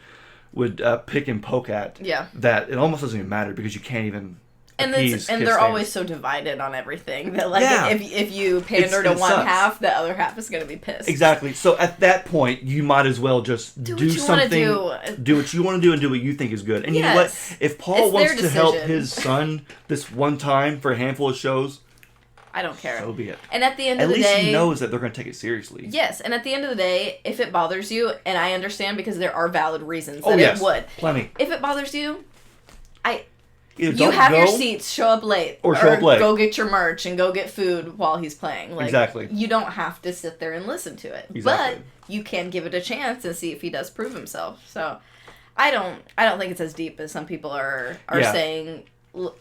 pick and poke at. Yeah. That it almost doesn't even matter because you can't even. And they're fans. always so divided on everything that, like, if you pander to one half, the other half is going to be pissed. Exactly. So at that point, you might as well just do something. Do what you want to do and do what you think is good. And you know what? If Paul wants to help his son this one time for a handful of shows, I don't care. So be it. And at the end of the day, at least he knows that they're going to take it seriously. Yes, and at the end of the day, if it bothers you, and I understand because there are valid reasons that it would. Plenty. If it bothers you, you have your seats, show up late. Or show up late. Go get your merch and go get food while he's playing. Like, exactly. You don't have to sit there and listen to it. Exactly. But you can give it a chance and see if he does prove himself. So I don't think it's as deep as some people are saying.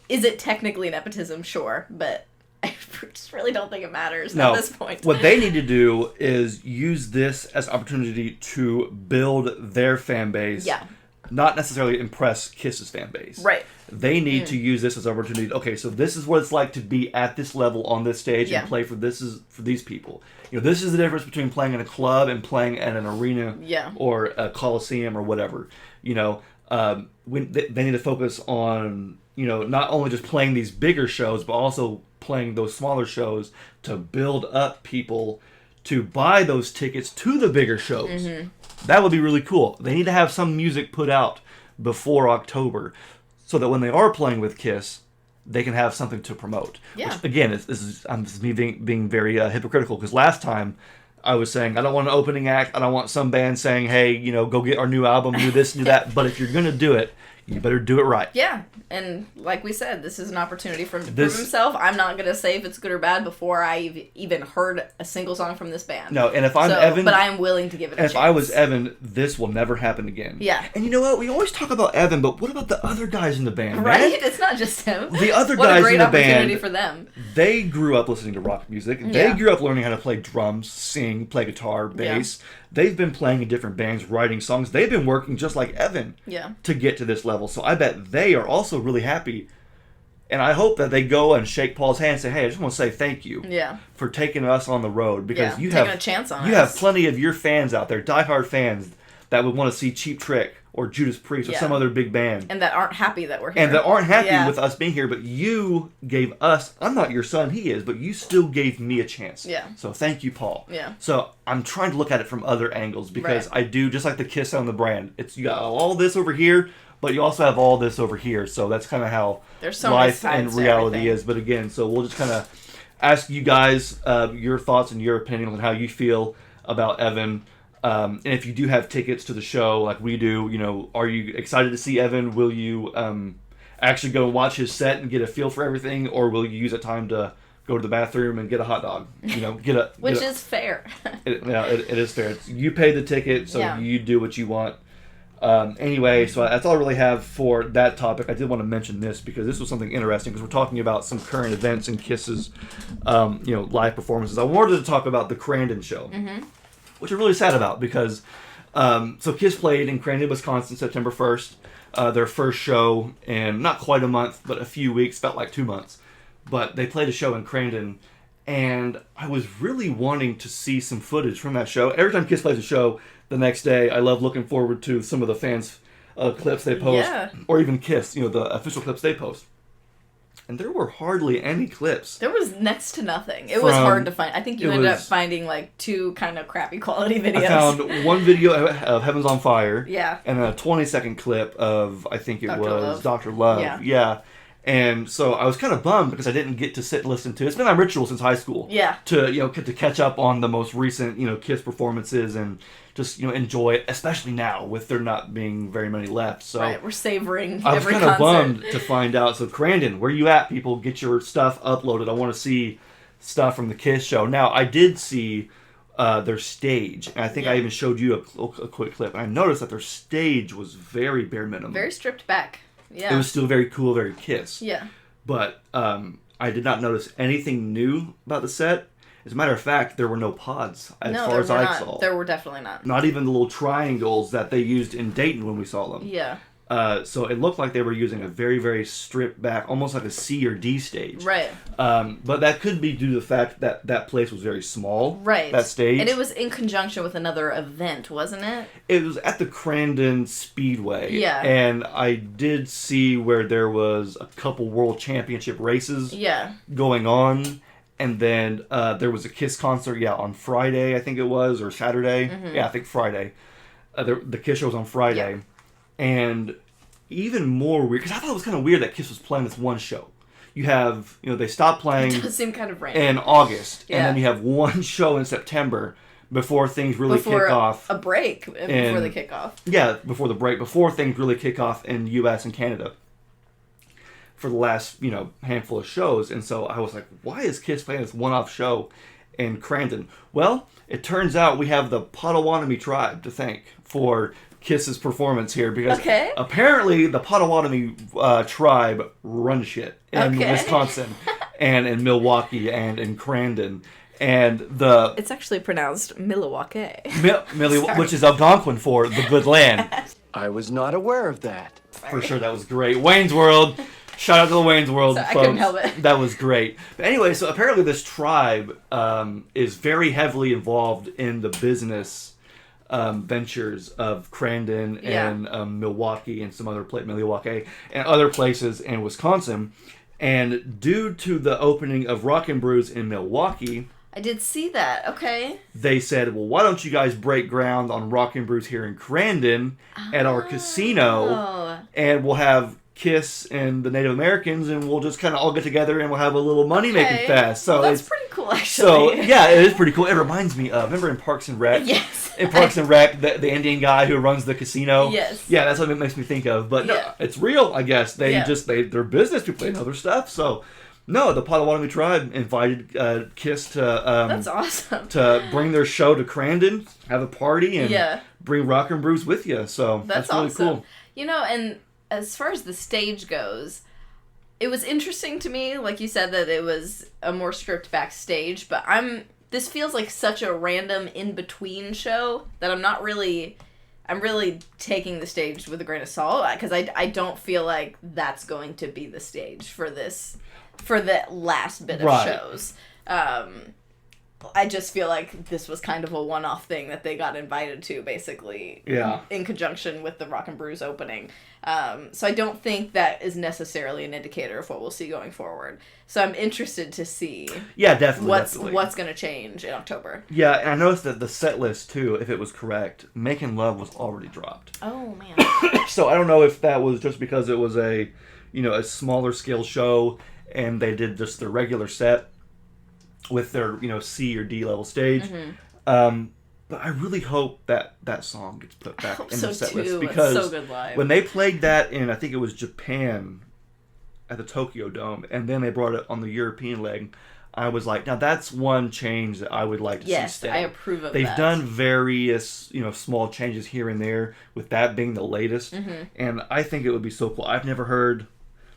Is it technically nepotism? Sure, but I just really don't think it matters at this point. What they need to do is use this as an opportunity to build their fan base. Yeah. Not necessarily impress Kiss's fan base. Right. They need to use this as an opportunity. Okay, so this is what it's like to be at this level on this stage and play for these people. This is the difference between playing in a club and playing at an arena or a coliseum or whatever. When they need to focus on not only just playing these bigger shows but also playing those smaller shows to build up people to buy those tickets to the bigger shows. Mm-hmm. That would be really cool. They need to have some music put out before October so that when they are playing with Kiss, they can have something to promote. Yeah. Which, again, this is me being very hypocritical because last time I was saying I don't want an opening act. I don't want some band saying, hey, go get our new album, do this, do that. But if you're going to do it, you better do it right. Yeah, and like we said, this is an opportunity for him to prove himself. I'm not going to say if it's good or bad before I've even heard a single song from this band. No, and if I'm Evan... But I am willing to give it a chance. If I was Evan, this will never happen again. Yeah. And you know what? We always talk about Evan, but what about the other guys in the band, right? man? It's not just him. The other guys in the band... What a great opportunity for them. They grew up listening to rock music. They grew up learning how to play drums, sing, play guitar, bass. Yeah. They've been playing in different bands, writing songs. They've been working just like Evan to get to this level. So I bet they are also really happy. And I hope that they go and shake Paul's hand and say, hey, I just want to say thank you for taking us on the road. Because you have a chance on you have plenty of your fans out there, diehard fans, that would want to see Cheap Trick or Judas Priest or some other big band. And that aren't happy that we're here. And that aren't happy with us being here. But you gave us, I'm not your son, he is, but you still gave me a chance. Yeah. So thank you, Paul. Yeah. So I'm trying to look at it from other angles because I do, just like the Kiss on the brand. You got all this over here, but you also have all this over here. So that's kind of how life and reality is. But again, so we'll just kind of ask you guys your thoughts and your opinion on how you feel about Evan. And if you do have tickets to the show like we do, are you excited to see Evan? Will you actually go and watch his set and get a feel for everything? Or will you use that time to go to the bathroom and get a hot dog? Which is fair. It is fair. You pay the ticket, so you do what you want. Anyway, so that's all I really have for that topic. I did want to mention this because this was something interesting because we're talking about some current events and Kiss's, live performances. I wanted to talk about the Crandon show, which I'm really sad about because, so Kiss played in Crandon, Wisconsin, September 1st. Their first show in not quite a month, but a few weeks, felt like 2 months. But they played a show in Crandon, And I was really wanting to see some footage from that show. Every time Kiss plays a show, the next day, I love looking forward to some of the fans' clips they post, or even Kiss, the official clips they post. And there were hardly any clips. There was next to nothing. It was hard to find. I think you ended up finding like 2 kind of crappy quality videos. I found one video of Heaven's on Fire. Yeah. And then a 20-second clip of, I think it Dr. was Love. Dr. Love. Yeah. And so I was kind of bummed because I didn't get to sit and listen to it. It's been my ritual since high school. Yeah. To catch up on the most recent Kiss performances and just enjoy it, especially now with there not being very many left. So right, we're savoring I was every kind of concert. bummed to find out. So Crandon, where you at, people? Get your stuff uploaded. I want to see stuff from the Kiss show. Now I did see their stage, and I think I even showed you a quick clip. And I noticed that their stage was very bare minimum, very stripped back. Yeah, it was still very cool, very Kiss. Yeah, but I did not notice anything new about the set. As a matter of fact, there were no pods as far as I saw. There were definitely not. Not even the little triangles that they used in Dayton when we saw them. Yeah. So it looked like they were using a very, very stripped back, almost like a C or D stage. Right. But that could be due to the fact that that place was very small. Right. That stage. And it was in conjunction with another event, wasn't it? It was at the Crandon Speedway. Yeah. And I did see where there was a couple World Championship races going on. And then there was a Kiss concert, on Friday, I think it was, or Saturday. Mm-hmm. Yeah, I think Friday. The Kiss show was on Friday. Yeah. And even more weird, because I thought it was kind of weird that Kiss was playing this one show. You have, they stopped playing it does seem kind of random. in August. And then you have one show in September before things really kick off. A break before the kickoff. Yeah, before the break. Before things really kick off in the U.S. and Canada. For the last, handful of shows. And so I was like, why is Kiss playing this one-off show in Crandon? Well, it turns out we have the Potawatomi tribe to thank for Kiss's performance here. Because apparently the Potawatomi tribe run shit in Wisconsin and in Milwaukee and in Crandon. And it's actually pronounced Milwaukee. Which is Algonquin for the good land. I was not aware of that. For sure, that was great. Wayne's World. Shout out to the Wayne's World, folks. I couldn't help it. That was great. But anyway, so apparently this tribe is very heavily involved in the business ventures of Crandon and Milwaukee and some other Milwaukee and other places in Wisconsin. And due to the opening of Rock and Brews in Milwaukee, I did see that. Okay. They said, well, why don't you guys break ground on Rock and Brews here in Crandon at our casino, and we'll have Kiss and the Native Americans, and we'll just kind of all get together and we'll have a little money-making fest. So that's pretty cool, actually. So, yeah, it is pretty cool. It reminds me of, remember in Parks and Rec? Yes. In Parks and Rec, the Indian guy who runs the casino? Yes. Yeah, that's what it makes me think of. But no, it's real, I guess. They're business people and other stuff. So, no, the Potawatomi tribe invited Kiss to... that's awesome. To bring their show to Crandon, have a party, and bring Rock and Brews with you. So, that's really awesome. cool. And as far as the stage goes, it was interesting to me, like you said, that it was a more stripped back stage, but this feels like such a random in-between show that I'm really taking the stage with a grain of salt, because I don't feel like that's going to be the stage for the last bit of shows. I just feel like this was kind of a one-off thing that they got invited to, basically, in conjunction with the Rock and Brews opening. So I don't think that is necessarily an indicator of what we'll see going forward. So I'm interested to see what's going to change in October. Yeah, and I noticed that the set list, too, if it was correct, Making Love was already dropped. Oh, man. So I don't know if that was just because it was a smaller scale show and they did just the regular set with their, C or D level stage. Mm-hmm. But I really hope that song gets put back in the set list, because it's so good live. When they played that in, I think it was Japan at the Tokyo Dome, and then they brought it on the European leg, I was like, now that's one change that I would like to see stay. Yes, I approve of that. They've done various, small changes here and there, with that being the latest, and I think it would be so cool. I've never heard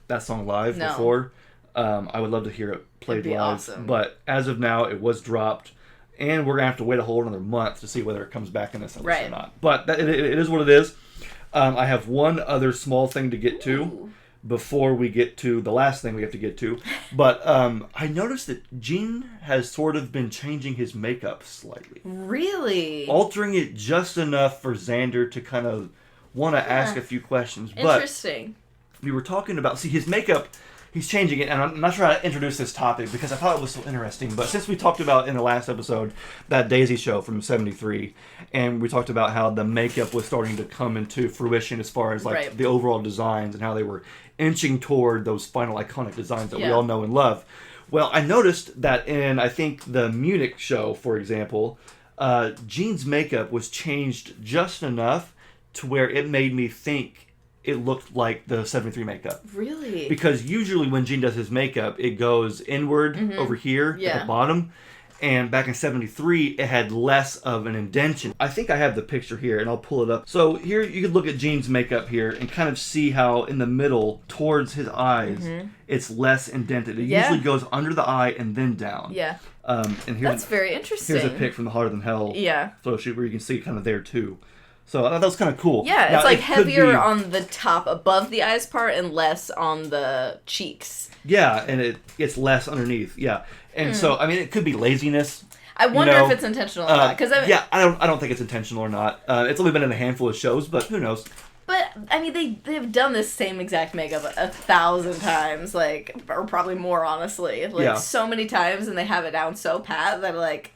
that song live before. I would love to hear it played live. Awesome. But as of now, it was dropped, and we're going to have to wait a whole another month to see whether it comes back in this list or not. But it is what it is. I have one other small thing to get to before we get to the last thing we have to get to. But I noticed that Gene has sort of been changing his makeup slightly. Really? Altering it just enough for Xander to kind of want to ask a few questions. But interesting. we were talking about, see, his makeup, he's changing it, and I'm not sure how to introduce this topic because I thought it was so interesting. But since we talked about in the last episode that Daisy show from '73, and we talked about how the makeup was starting to come into fruition as far as like the overall designs and how they were inching toward those final iconic designs that we all know and love. Well, I noticed that in, I think, the Munich show, for example, Gene's makeup was changed just enough to where it made me think it looked like the '73 makeup. Really? Because usually when Gene does his makeup, it goes inward over here at the bottom. And back in '73, it had less of an indentation. I think I have the picture here, and I'll pull it up. So here you could look at Gene's makeup here and kind of see how in the middle, towards his eyes, it's less indented. It usually goes under the eye and then down. Yeah. And That's very interesting. Here's a pic from the Hotter Than Hell photo shoot where you can see it kind of there too. So I thought that was kind of cool. Yeah, now, it's like heavier be, on the top above the eyes part and less on the cheeks. Yeah, and it's less underneath. Yeah. And so, I mean, it could be laziness. I wonder if it's intentional or not. Cause I don't think it's intentional or not. It's only been in a handful of shows, but who knows? But, I mean, they've done this same exact makeup 1,000 times, like, or probably more, honestly. Like, so many times, and they have it down so pat that, like,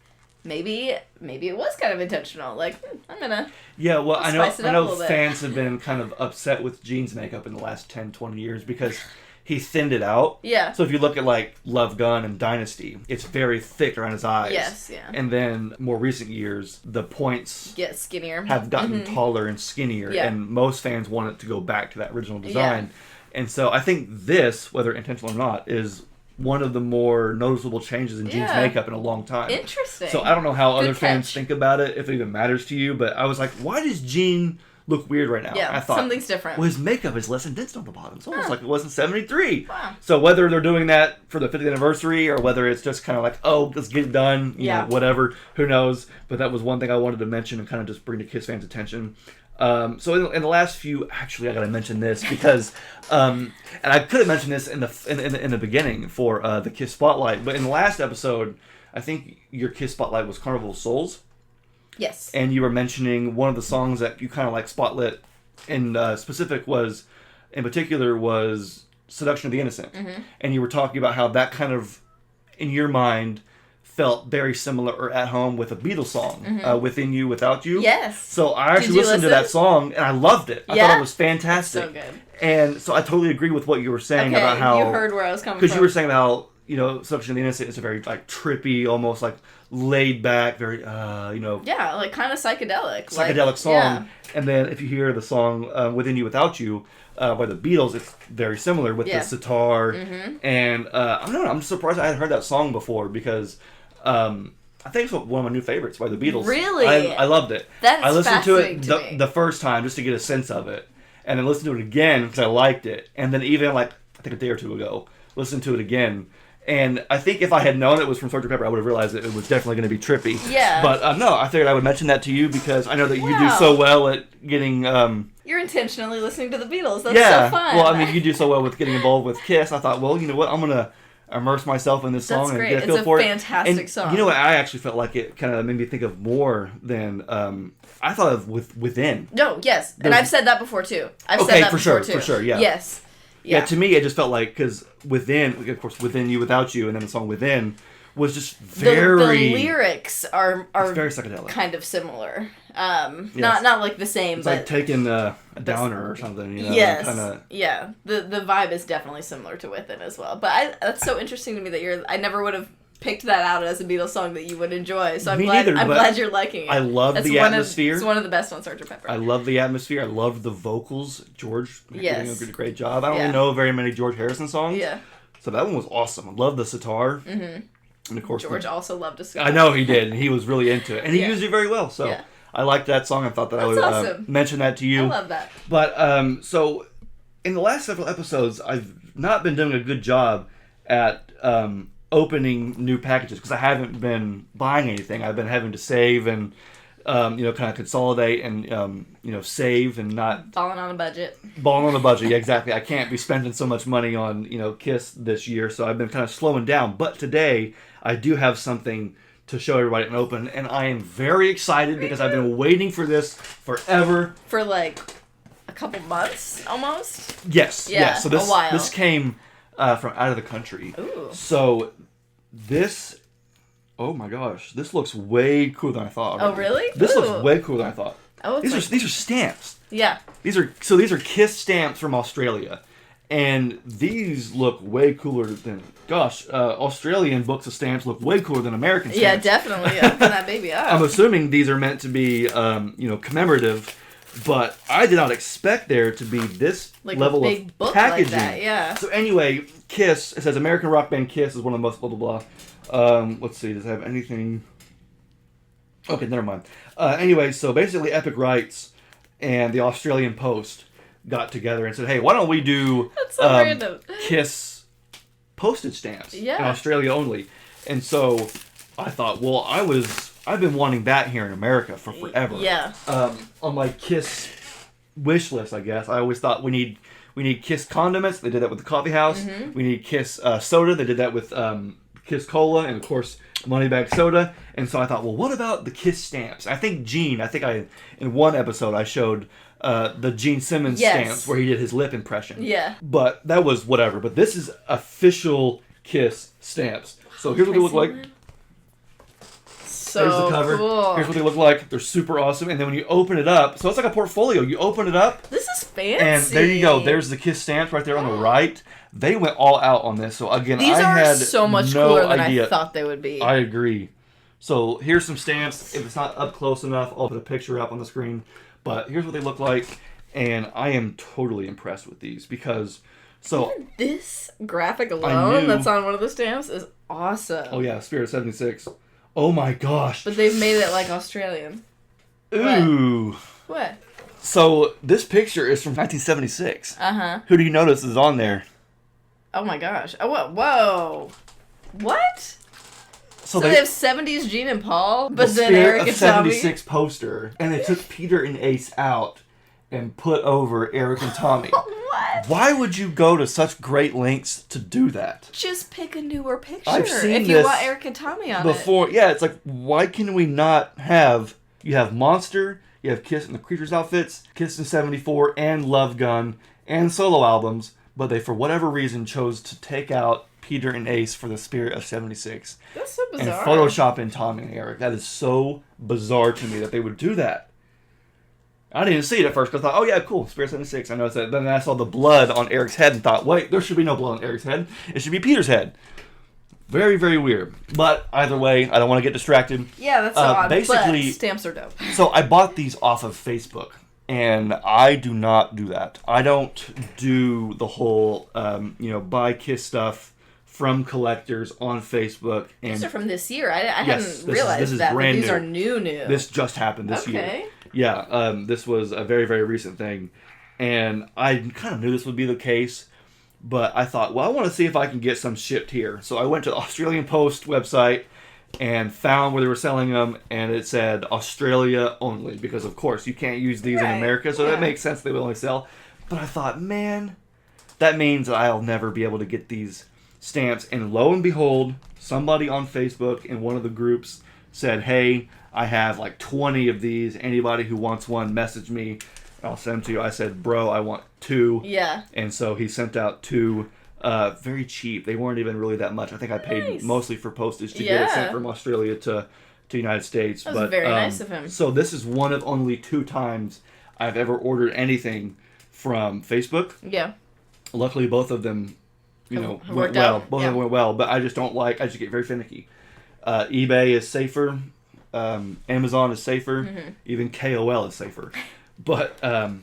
maybe it was kind of intentional. Like, I'm gonna... Yeah, well, I know bit. fans have been kind of upset with Gene's makeup in the last 10, 20 years because he thinned it out. Yeah. So if you look at, like, Love Gun and Dynasty, it's very thick around his eyes. Yes, yeah. And then, more recent years, the points... Get skinnier. ...have gotten taller and skinnier, and most fans want it to go back to that original design. Yeah. And so I think this, whether intentional or not, is one of the more noticeable changes in Gene's makeup in a long time. Interesting. So I don't know how Good other fans catch. think about it, if it even matters to you, but I was like, why does Gene look weird right now? Yeah, I thought, something's different. Well, his makeup is less indented on the bottom. It's almost like it was in '73. Wow. So whether they're doing that for the 50th anniversary or whether it's just kind of like, oh, let's get it done, you know, whatever, who knows. But that was one thing I wanted to mention and kind of just bring to KISS fans' attention. So in the last few, actually, I gotta mention this because, and I could have mentioned this in the beginning for the KISS Spotlight, but in the last episode, I think your KISS Spotlight was Carnival of Souls. Yes. And you were mentioning one of the songs that you kind of like spotlit in particular was Seduction of the Innocent. Mm-hmm. And you were talking about how that kind of, in your mind, felt very similar or at home with a Beatles song, Within You, Without You. Yes. So I actually listened to that song and I loved it. I thought it was fantastic. So good. And so I totally agree with what you were saying about how... you heard where I was coming from. Because you were saying about, you know, Seduction of the Innocent is a very like trippy, almost like laid back, very, you know... Yeah, like kind of psychedelic. Psychedelic song. Yeah. And then if you hear the song Within You, Without You, by the Beatles, it's very similar with the sitar. Mm-hmm. And I don't know, I'm just surprised I hadn't heard that song before because... I think it's one of my new favorites by the Beatles. Really? I loved it. That's I listened to it me. the first time just to get a sense of it. And then listened to it again because I liked it. And then even like, I think a day or two ago, listened to it again. And I think if I had known it was from Sgt. Pepper, I would have realized that it was definitely going to be trippy. Yeah. But no, I figured I would mention that to you because I know that you do so well at getting... You're intentionally listening to the Beatles. That's so fun. Well, I mean, you do so well with getting involved with KISS. I thought, well, you know what, I'm going to immerse myself in this song and get a feel for it. It's a fantastic song. You know what? I actually felt like it kind of made me think of more than I thought of Within. No, yes, and I've said that before too. For sure, yeah. Yes. Yeah. To me, it just felt like because Within, of course, Within You, Without You, and then the song Within was just very. The lyrics are very psychedelic, kind of similar. Not like the same, it's but like taking a downer or something. You know, yes, kinda... yeah. The vibe is definitely similar to Within as well. But that's so interesting to me that I never would have picked that out as a Beatles song that you would enjoy. So I'm glad you're liking it. I love the atmosphere. It's one of the best on Sgt. Pepper. I love the atmosphere. I love the vocals. George doing a great job. I don't really know very many George Harrison songs. Yeah. So that one was awesome. I love the sitar. Mm-hmm. And of course, George also loved a sitar. I know he did, and he was really into it, and he used it very well. So I liked that song. I thought that I would mention that to you. I love that. But so in the last several episodes, I've not been doing a good job at opening new packages because I haven't been buying anything. I've been having to save and kind of consolidate and, save and not... Balling on a budget. Balling on a budget, yeah, exactly. I can't be spending so much money on, Kiss this year, so I've been kind of slowing down. But today, I do have something to show everybody and open, and I am very excited because I've been waiting for this forever. For like a couple months, almost? Yes, yeah, yes. So a while. This came from out of the country. Ooh. So this... Oh my gosh, this looks way cooler than I thought. Oh, really? This Ooh. looks way cooler than I thought. Oh, these are stamps. Yeah. These are Kiss stamps from Australia, and these look way cooler than Australian books of stamps look way cooler than American stamps. Yeah, definitely. Open that baby up. I'm assuming these are meant to be commemorative, but I did not expect there to be this like level a big of book packaging. Like that, yeah. So anyway, Kiss. It says American rock band Kiss is one of the most blah blah blah. Let's see, does it have anything? Okay, never mind. Anyway, so basically Epic Rights and the Australian Post got together and said, hey, why don't we do That's so random. Kiss postage stamps Yeah. in Australia only? And so I thought, well, I've been wanting that here in America for forever. Yeah. On my Kiss wish list, I guess, I always thought we need Kiss condiments. They did that with the coffee house. Mm-hmm. We need Kiss soda. They did that with Kiss Cola and, of course, Moneybag Soda. And so I thought, well, what about the Kiss stamps? I think in one episode I showed the Gene Simmons stamps where he did his lip impression. Yeah. But that was whatever. But this is official Kiss stamps. So here's what they look like. So There's the cover. Cool. Here's what they look like. They're super awesome. And then when you open it up, so it's like a portfolio. You open it up. This is fancy. And there you go. There's the Kiss stamps right there on the right. They went all out on this. So again, These I are had so much no cooler than idea. I thought they would be. I agree. So here's some stamps. If it's not up close enough, I'll put a picture up on the screen. But here's what they look like. And I am totally impressed with these because... So even this graphic alone that's on one of the stamps is awesome. Oh yeah, Spirit 76. Oh my gosh. But they've made it like Australian. Ooh. What? So this picture is from 1976. Uh-huh. Who do you notice is on there? Oh my gosh. Oh, whoa. What? So they they have 70s Gene and Paul, but the then Spirit Eric of and Tommy. 76 poster, and they took Peter and Ace out and put over Eric and Tommy. What? Why would you go to such great lengths to do that? Just pick a newer picture. I've seen if you this want Eric and Tommy on before. Yeah, it's like, why can we not have... You have Monster, you have Kiss in the Creatures outfits, Kiss in 74, and Love Gun, and solo albums, but they, for whatever reason, chose to take out Peter and Ace for the Spirit of 76. That's so bizarre. And Photoshop in Tommy and Eric. That is so bizarre to me that they would do that. I didn't see it at first because I thought, oh yeah, cool, Spirit 76. I noticed that. Then I saw the blood on Eric's head and thought, wait, there should be no blood on Eric's head. It should be Peter's head. Very, very weird. But either way, I don't want to get distracted. Yeah, that's so odd. Basically, but stamps are dope. So I bought these off of Facebook. And I do not do that. I don't do the whole, buy Kiss stuff from collectors on Facebook. And These are from this year. I Yes, hadn't realized this is that. brand But these new. are new. This just happened this year. Okay. Yeah, this was a very, very recent thing. And I kind of knew this would be the case. But I thought, well, I want to see if I can get some shipped here. So I went to the Australian Post website and found where they were selling them, and it said Australia only, because of course you can't use these in America, so that makes sense they will only sell. But I thought, man, that means that I'll never be able to get these stamps. And lo and behold, somebody on Facebook in one of the groups said, hey, I have like 20 of these. Anybody who wants one, message me. I'll send them to you. I said, bro, I want 2. Yeah. And so he sent out 2. Very cheap. They weren't even really that much. I think I paid mostly for postage to get it sent from Australia to United States. That was very nice of him. So this is one of only 2 times I've ever ordered anything from Facebook. Yeah. Luckily, both of them, went worked well. out. Both of them went well, but I just get very finicky. eBay is safer. Amazon is safer. Mm-hmm. Even KOL is safer. But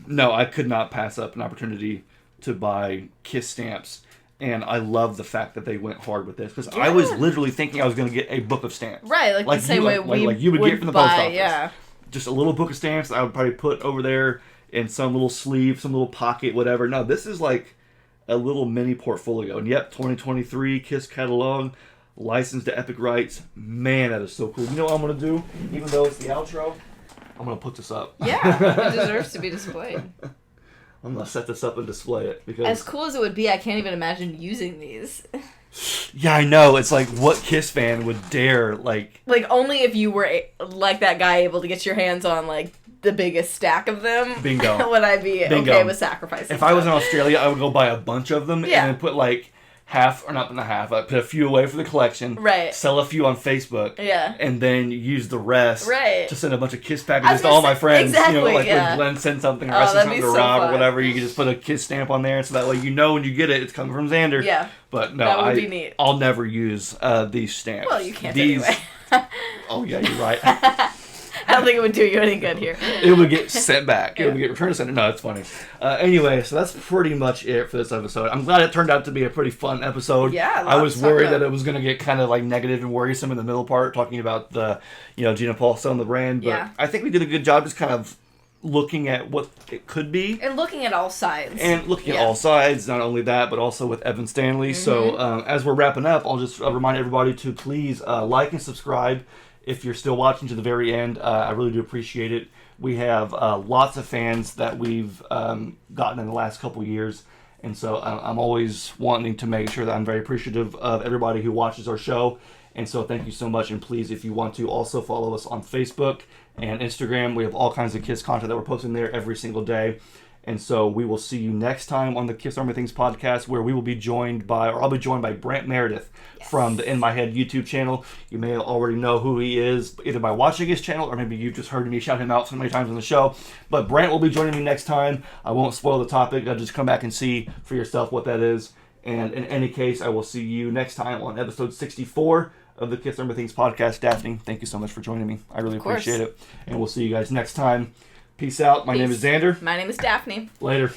no, I could not pass up an opportunity to buy Kiss stamps. And I love the fact that they went hard with this. Because I was literally thinking I was going to get a book of stamps. Right, like the same way you would get from the post office. Yeah. Just a little book of stamps that I would probably put over there in some little sleeve, some little pocket, whatever. No, this is like a little mini portfolio. And yep, 2023 Kiss catalog, licensed to Epic Rights. Man, that is so cool. You know what I'm going to do? Even though it's the outro, I'm going to put this up. Yeah, it deserves to be displayed. I'm going to set this up and display it. Because As cool as it would be, I can't even imagine using these. Yeah, I know. It's like, what Kiss fan would dare, like... Like, only if you were, like that guy, able to get your hands on, like, the biggest stack of them. Bingo. Would I be Bingo. okay with sacrificing If I was in Australia, I would go buy a bunch of them Yeah. and then put, like, half, or not half, I'd put a few away for the collection. Right. Sell a few on Facebook. Yeah. And then use the rest Right. to send a bunch of Kiss I packages was to all gonna my say- friends. exactly, You know, like yeah. when Glenn sends something or Oh, I send that'd something be to so Rob fun. or whatever, you can just put a Kiss stamp on there so that way you know when you get it, it's coming from Xander. Yeah. But no, That would be neat. I'll never use these stamps. Well, you can't these, anyway. Oh, yeah, you're right. I don't think it would do you any good here. It would get sent back. It would Yeah. get returned to sender. No, it's funny. Anyway, so that's pretty much it for this episode. I'm glad it turned out to be a pretty fun episode. Yeah, I was lots to talk worried about. that it was going to get kind of like negative and worrisome in the middle part, talking about the, Gina Paul selling the brand. But Yeah. I think we did a good job just kind of looking at what it could be. And looking at all sides. And looking at Yeah. all sides, not only that, but also with Evan Stanley. So as we're wrapping up, I'll just remind everybody to please like and subscribe if you're still watching to the very end. I really do appreciate it. We have lots of fans that we've gotten in the last couple years. And so I'm always wanting to make sure that I'm very appreciative of everybody who watches our show. And so thank you so much. And please, if you want to, also follow us on Facebook and Instagram. We have all kinds of Kiss content that we're posting there every single day. And so we will see you next time on the Kiss Army Things podcast, where we will be joined by, or I'll be joined by Brant Meredith from the In My Head YouTube channel. You may already know who he is, either by watching his channel, or maybe you've just heard me shout him out so many times on the show. But Brant will be joining me next time. I won't spoil the topic. I'll just come back and see for yourself what that is. And in any case, I will see you next time on episode 64 of the Kiss Army Things podcast. Daphne, thank you so much for joining me. I really appreciate it. And we'll see you guys next time. Peace out. My name is Xander. My name is Daphne. Later.